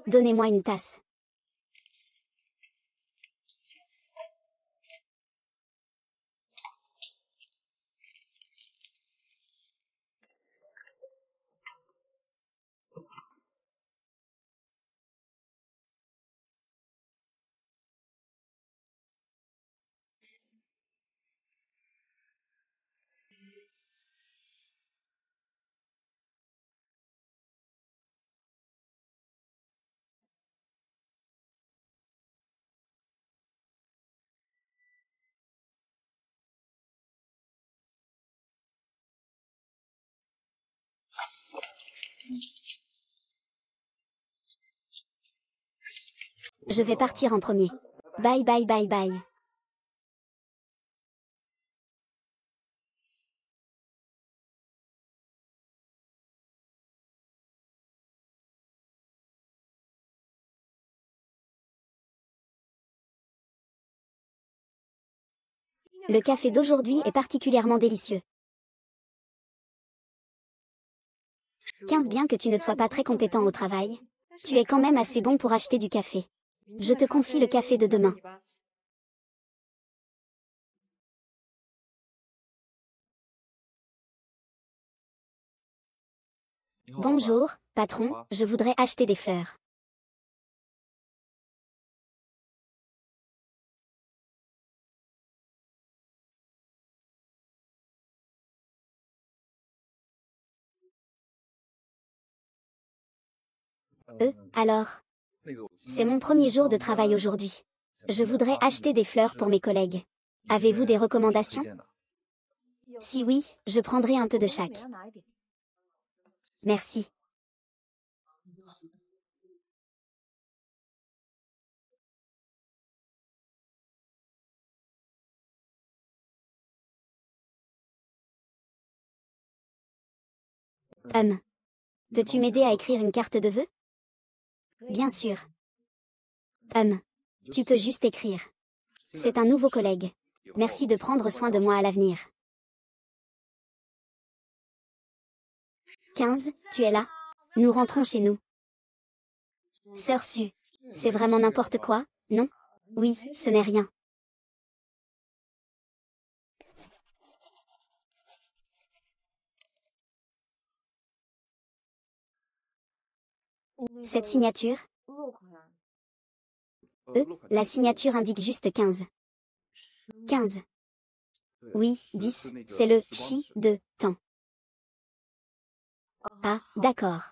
Donnez-moi une tasse. Je vais partir en premier. Bye bye bye bye. Le café d'aujourd'hui est particulièrement délicieux. 15 bien que tu ne sois pas très compétent au travail. Tu es quand même assez bon pour acheter du café. Je te confie le café de demain. Bonjour, patron, je voudrais acheter des fleurs. Alors? C'est mon premier jour de travail aujourd'hui. Je voudrais acheter des fleurs pour mes collègues. Avez-vous des recommandations? Si oui, je prendrai un peu de chaque. Merci. Peux-tu m'aider à écrire une carte de vœux? Bien sûr. Tu peux juste écrire. C'est un nouveau collègue. Merci de prendre soin de moi à l'avenir. 15, tu es là? Nous rentrons chez nous. Sœur Su. C'est vraiment n'importe quoi, non? Oui, ce n'est rien. Cette signature? La signature indique juste 15. 15. Oui, 10, c'est le chi de temps. Ah, d'accord.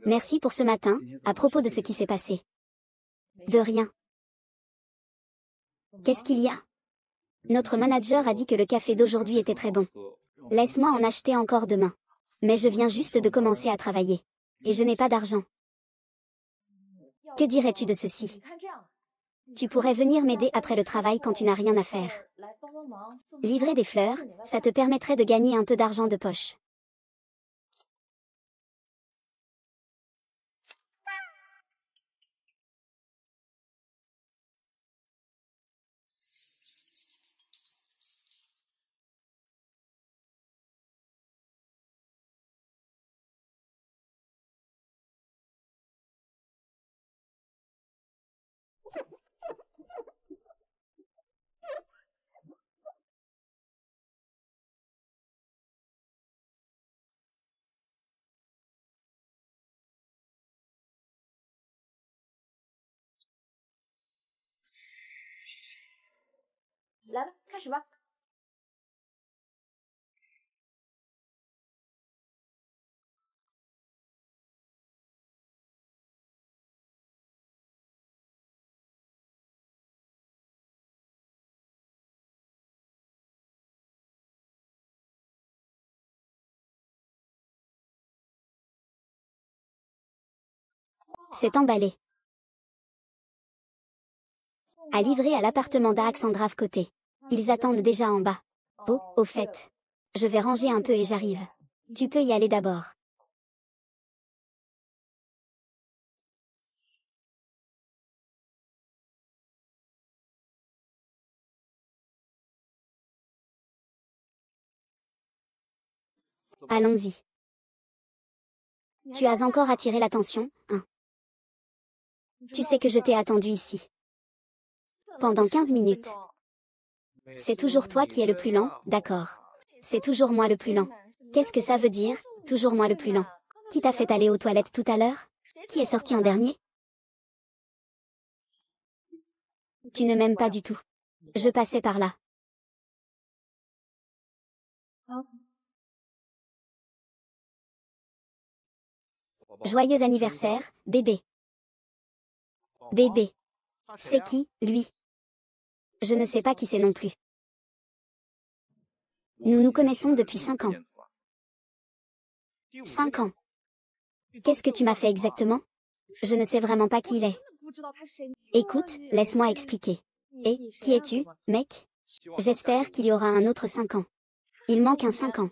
Merci pour ce matin, à propos de ce qui s'est passé. De rien. Qu'est-ce qu'il y a? Notre manager a dit que le café d'aujourd'hui était très bon. Laisse-moi en acheter encore demain. Mais je viens juste de commencer à travailler. Et je n'ai pas d'argent. Que dirais-tu de ceci? Tu pourrais venir m'aider après le travail quand tu n'as rien à faire. Livrer des fleurs, ça te permettrait de gagner un peu d'argent de poche. C'est emballé. À livrer à l'appartement d'Alexandra côté. Ils attendent déjà en bas. Oh, au fait. Je vais ranger un peu et j'arrive. Tu peux y aller d'abord. Allons-y. Tu as encore attiré l'attention, hein? Tu sais que je t'ai attendu ici. Pendant 15 minutes. C'est toujours toi qui es le plus lent, d'accord. C'est toujours moi le plus lent. Qu'est-ce que ça veut dire, toujours moi le plus lent? Qui t'a fait aller aux toilettes tout à l'heure? Qui est sorti en dernier? Tu ne m'aimes pas du tout. Je passais par là. Joyeux anniversaire, bébé. Bébé. C'est qui, lui? Je ne sais pas qui c'est non plus. Nous nous connaissons depuis 5 ans. 5 ans. Qu'est-ce que tu m'as fait exactement? Je ne sais vraiment pas qui il est. Écoute, laisse-moi expliquer. Et, qui es-tu, mec? J'espère qu'il y aura un autre 5 ans. Il manque un 5 ans.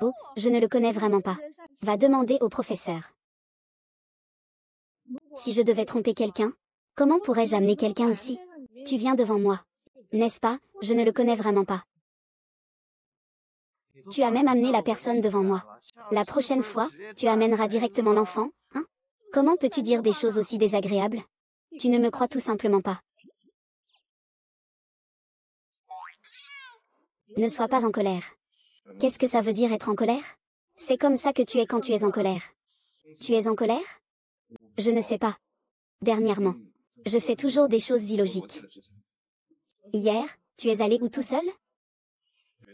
Oh, je ne le connais vraiment pas. Va demander au professeur. Si je devais tromper quelqu'un, comment pourrais-je amener quelqu'un ici? Tu viens devant moi. N'est-ce pas? Je ne le connais vraiment pas. Tu as même amené la personne devant moi. La prochaine fois, tu amèneras directement l'enfant, hein? Comment peux-tu dire des choses aussi désagréables? Tu ne me crois tout simplement pas. Ne sois pas en colère. Qu'est-ce que ça veut dire être en colère? C'est comme ça que tu es quand tu es en colère. Tu es en colère? Je ne sais pas. Dernièrement. Je fais toujours des choses illogiques. Hier, tu es allé où tout seul?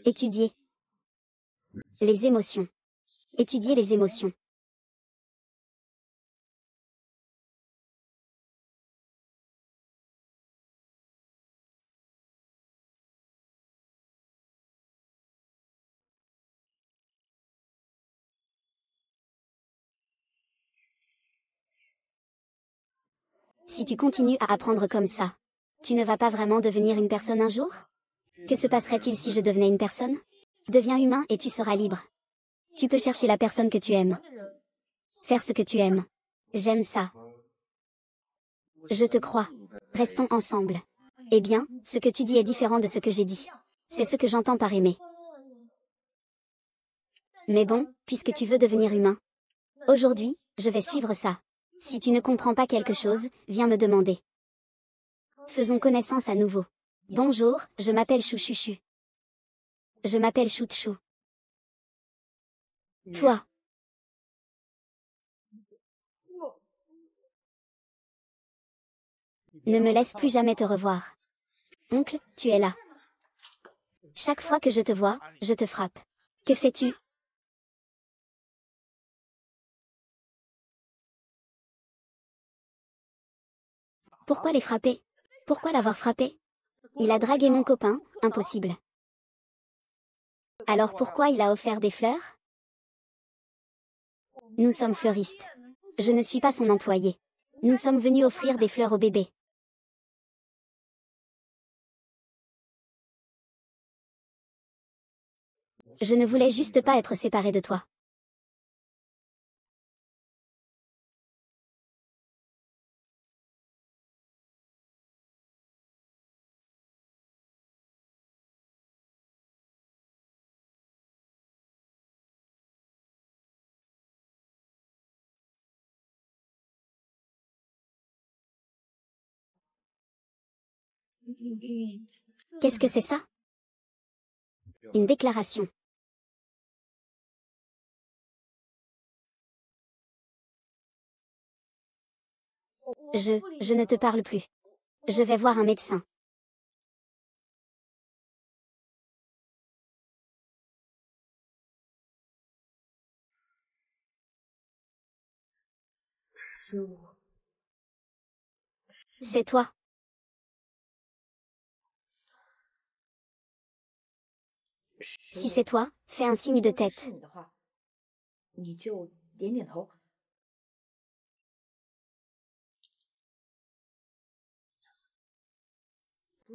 Étudier. Les émotions. Étudier les émotions. Si tu continues à apprendre comme ça, tu ne vas pas vraiment devenir une personne un jour? Que se passerait-il si je devenais une personne? Deviens humain et tu seras libre. Tu peux chercher la personne que tu aimes. Faire ce que tu aimes. J'aime ça. Je te crois. Restons ensemble. Eh bien, ce que tu dis est différent de ce que j'ai dit. C'est ce que j'entends par aimer. Mais bon, puisque tu veux devenir humain, aujourd'hui, je vais suivre ça. Si tu ne comprends pas quelque chose, viens me demander. Faisons connaissance à nouveau. Bonjour, je m'appelle Chouchouchou. Je m'appelle Chouchou. Toi. Ne me laisse plus jamais te revoir. Oncle, tu es là. Chaque fois que je te vois, je te frappe. Que fais-tu? Pourquoi les frapper? Pourquoi l'avoir frappé? Il a dragué mon copain, impossible. Alors pourquoi il a offert des fleurs? Nous sommes fleuristes. Je ne suis pas son employé. Nous sommes venus offrir des fleurs au bébé. Je ne voulais juste pas être séparée de toi. Qu'est-ce que c'est ça? Une déclaration. Je ne te parle plus. Je vais voir un médecin. C'est toi. Si c'est toi, fais un signe de tête.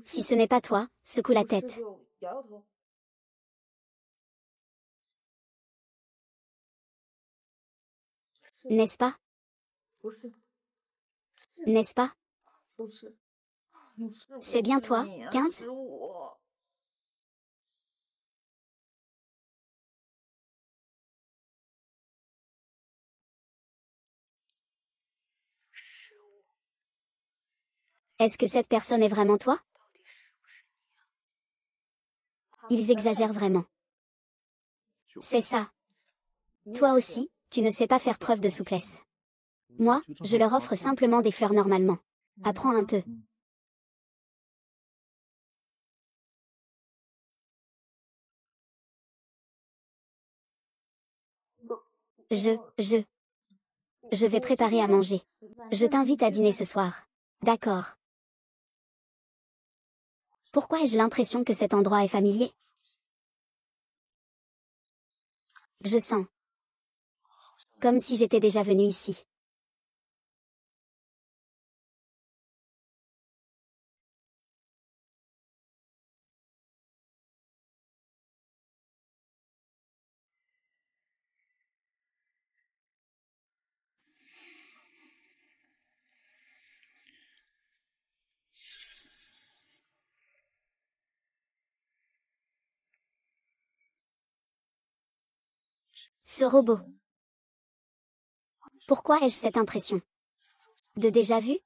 Si ce n'est pas toi, secoue la tête. N'est-ce pas? N'est-ce pas? C'est bien toi, 15? Est-ce que cette personne est vraiment toi? Ils exagèrent vraiment. C'est ça. Toi aussi, tu ne sais pas faire preuve de souplesse. Moi, je leur offre simplement des fleurs normalement. Apprends un peu. Je Je vais préparer à manger. Je t'invite à dîner ce soir. D'accord. Pourquoi ai-je l'impression que cet endroit est familier? Je sens. Comme si j'étais déjà venue ici. Ce robot. Pourquoi ai-je cette impression? De déjà vu?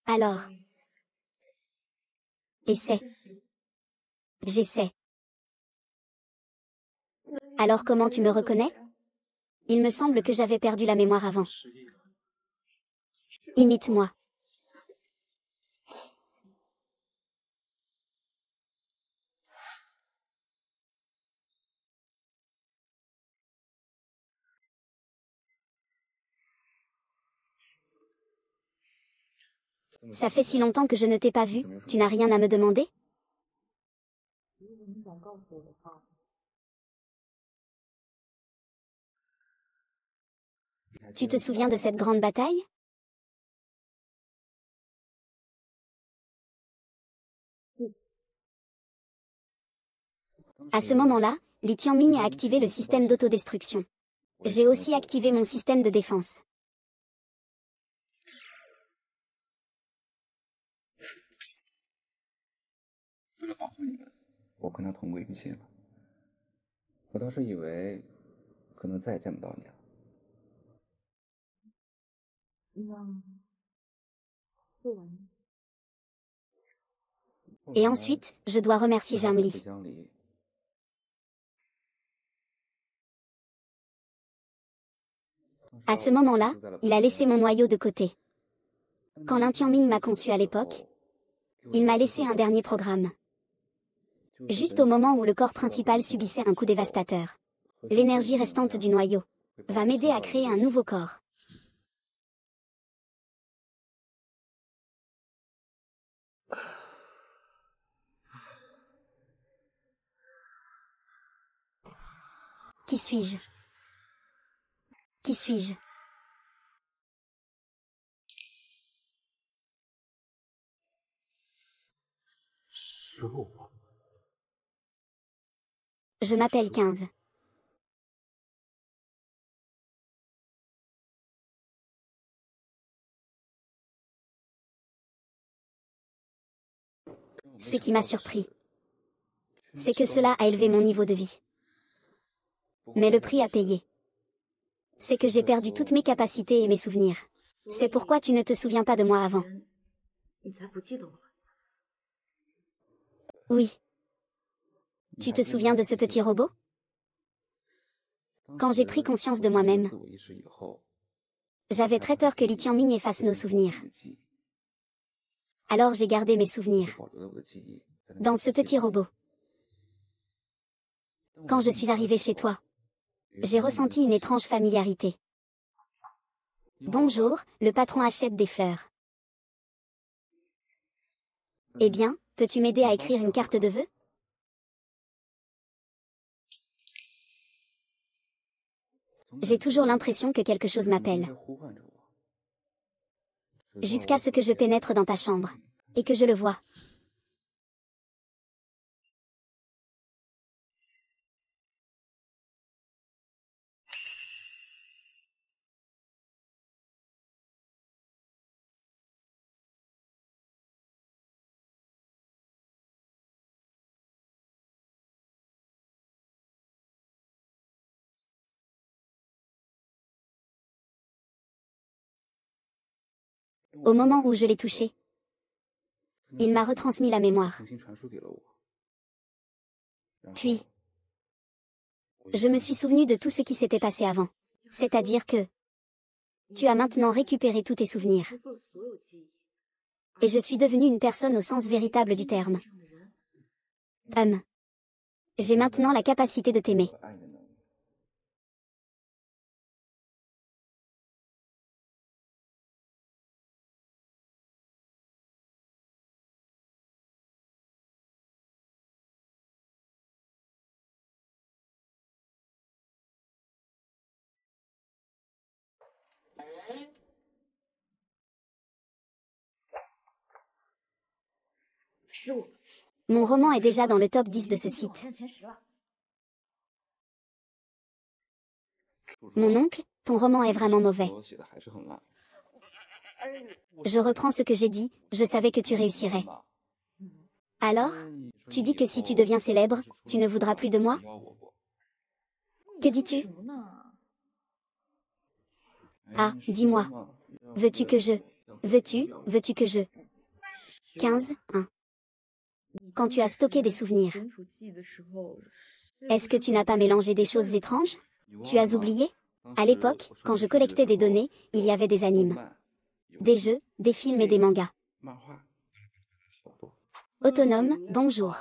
Alors. Essaie. J'essaie. Alors comment tu me reconnais? Il me semble que j'avais perdu la mémoire avant. Imite-moi. Ça fait si longtemps que je ne t'ai pas vu, tu n'as rien à me demander? Tu te souviens de cette grande bataille? À ce moment-là, Li Tianming a activé le système d'autodestruction. J'ai aussi activé mon système de défense. Et ensuite, je dois remercier Zhang Li. À ce moment-là, il a laissé mon noyau de côté. Quand Lin Tianming m'a conçu à l'époque, il m'a laissé un dernier programme. Juste au moment où le corps principal subissait un coup dévastateur. L'énergie restante du noyau va m'aider à créer un nouveau corps. Qui suis-je? Qui suis-je? Je m'appelle 15. Ce qui m'a surpris, c'est que cela a élevé mon niveau de vie. Mais le prix à payer, c'est que j'ai perdu toutes mes capacités et mes souvenirs. C'est pourquoi tu ne te souviens pas de moi avant. Oui. Tu te souviens de ce petit robot? Quand j'ai pris conscience de moi-même, j'avais très peur que Li Tianming efface nos souvenirs. Alors j'ai gardé mes souvenirs dans ce petit robot. Quand je suis arrivée chez toi, j'ai ressenti une étrange familiarité. Bonjour, le patron achète des fleurs. Eh bien, peux-tu m'aider à écrire une carte de vœux? J'ai toujours l'impression que quelque chose m'appelle. Jusqu'à ce que je pénètre dans ta chambre. Et que je le vois. Au moment où je l'ai touché, il m'a retransmis la mémoire. Puis, je me suis souvenu de tout ce qui s'était passé avant. C'est-à-dire que tu as maintenant récupéré tous tes souvenirs. Et je suis devenue une personne au sens véritable du terme. J'ai maintenant la capacité de t'aimer. Mon roman est déjà dans le top 10 de ce site. Mon oncle, ton roman est vraiment mauvais. Je reprends ce que j'ai dit, je savais que tu réussirais. Alors, tu dis que si tu deviens célèbre, tu ne voudras plus de moi? Que dis-tu? Ah, dis-moi. Veux-tu que je... Veux-tu que je... 15, 1. Quand tu as stocké des souvenirs, est-ce que tu n'as pas mélangé des choses étranges? Tu as oublié? À l'époque, quand je collectais des données, il y avait des animes, des jeux, des films et des mangas. Autonome, bonjour.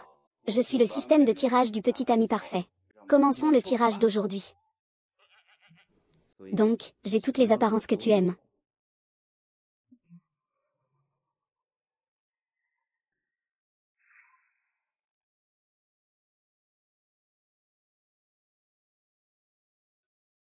Je suis le système de tirage du petit ami parfait. Commençons le tirage d'aujourd'hui. Donc, j'ai toutes les apparences que tu aimes.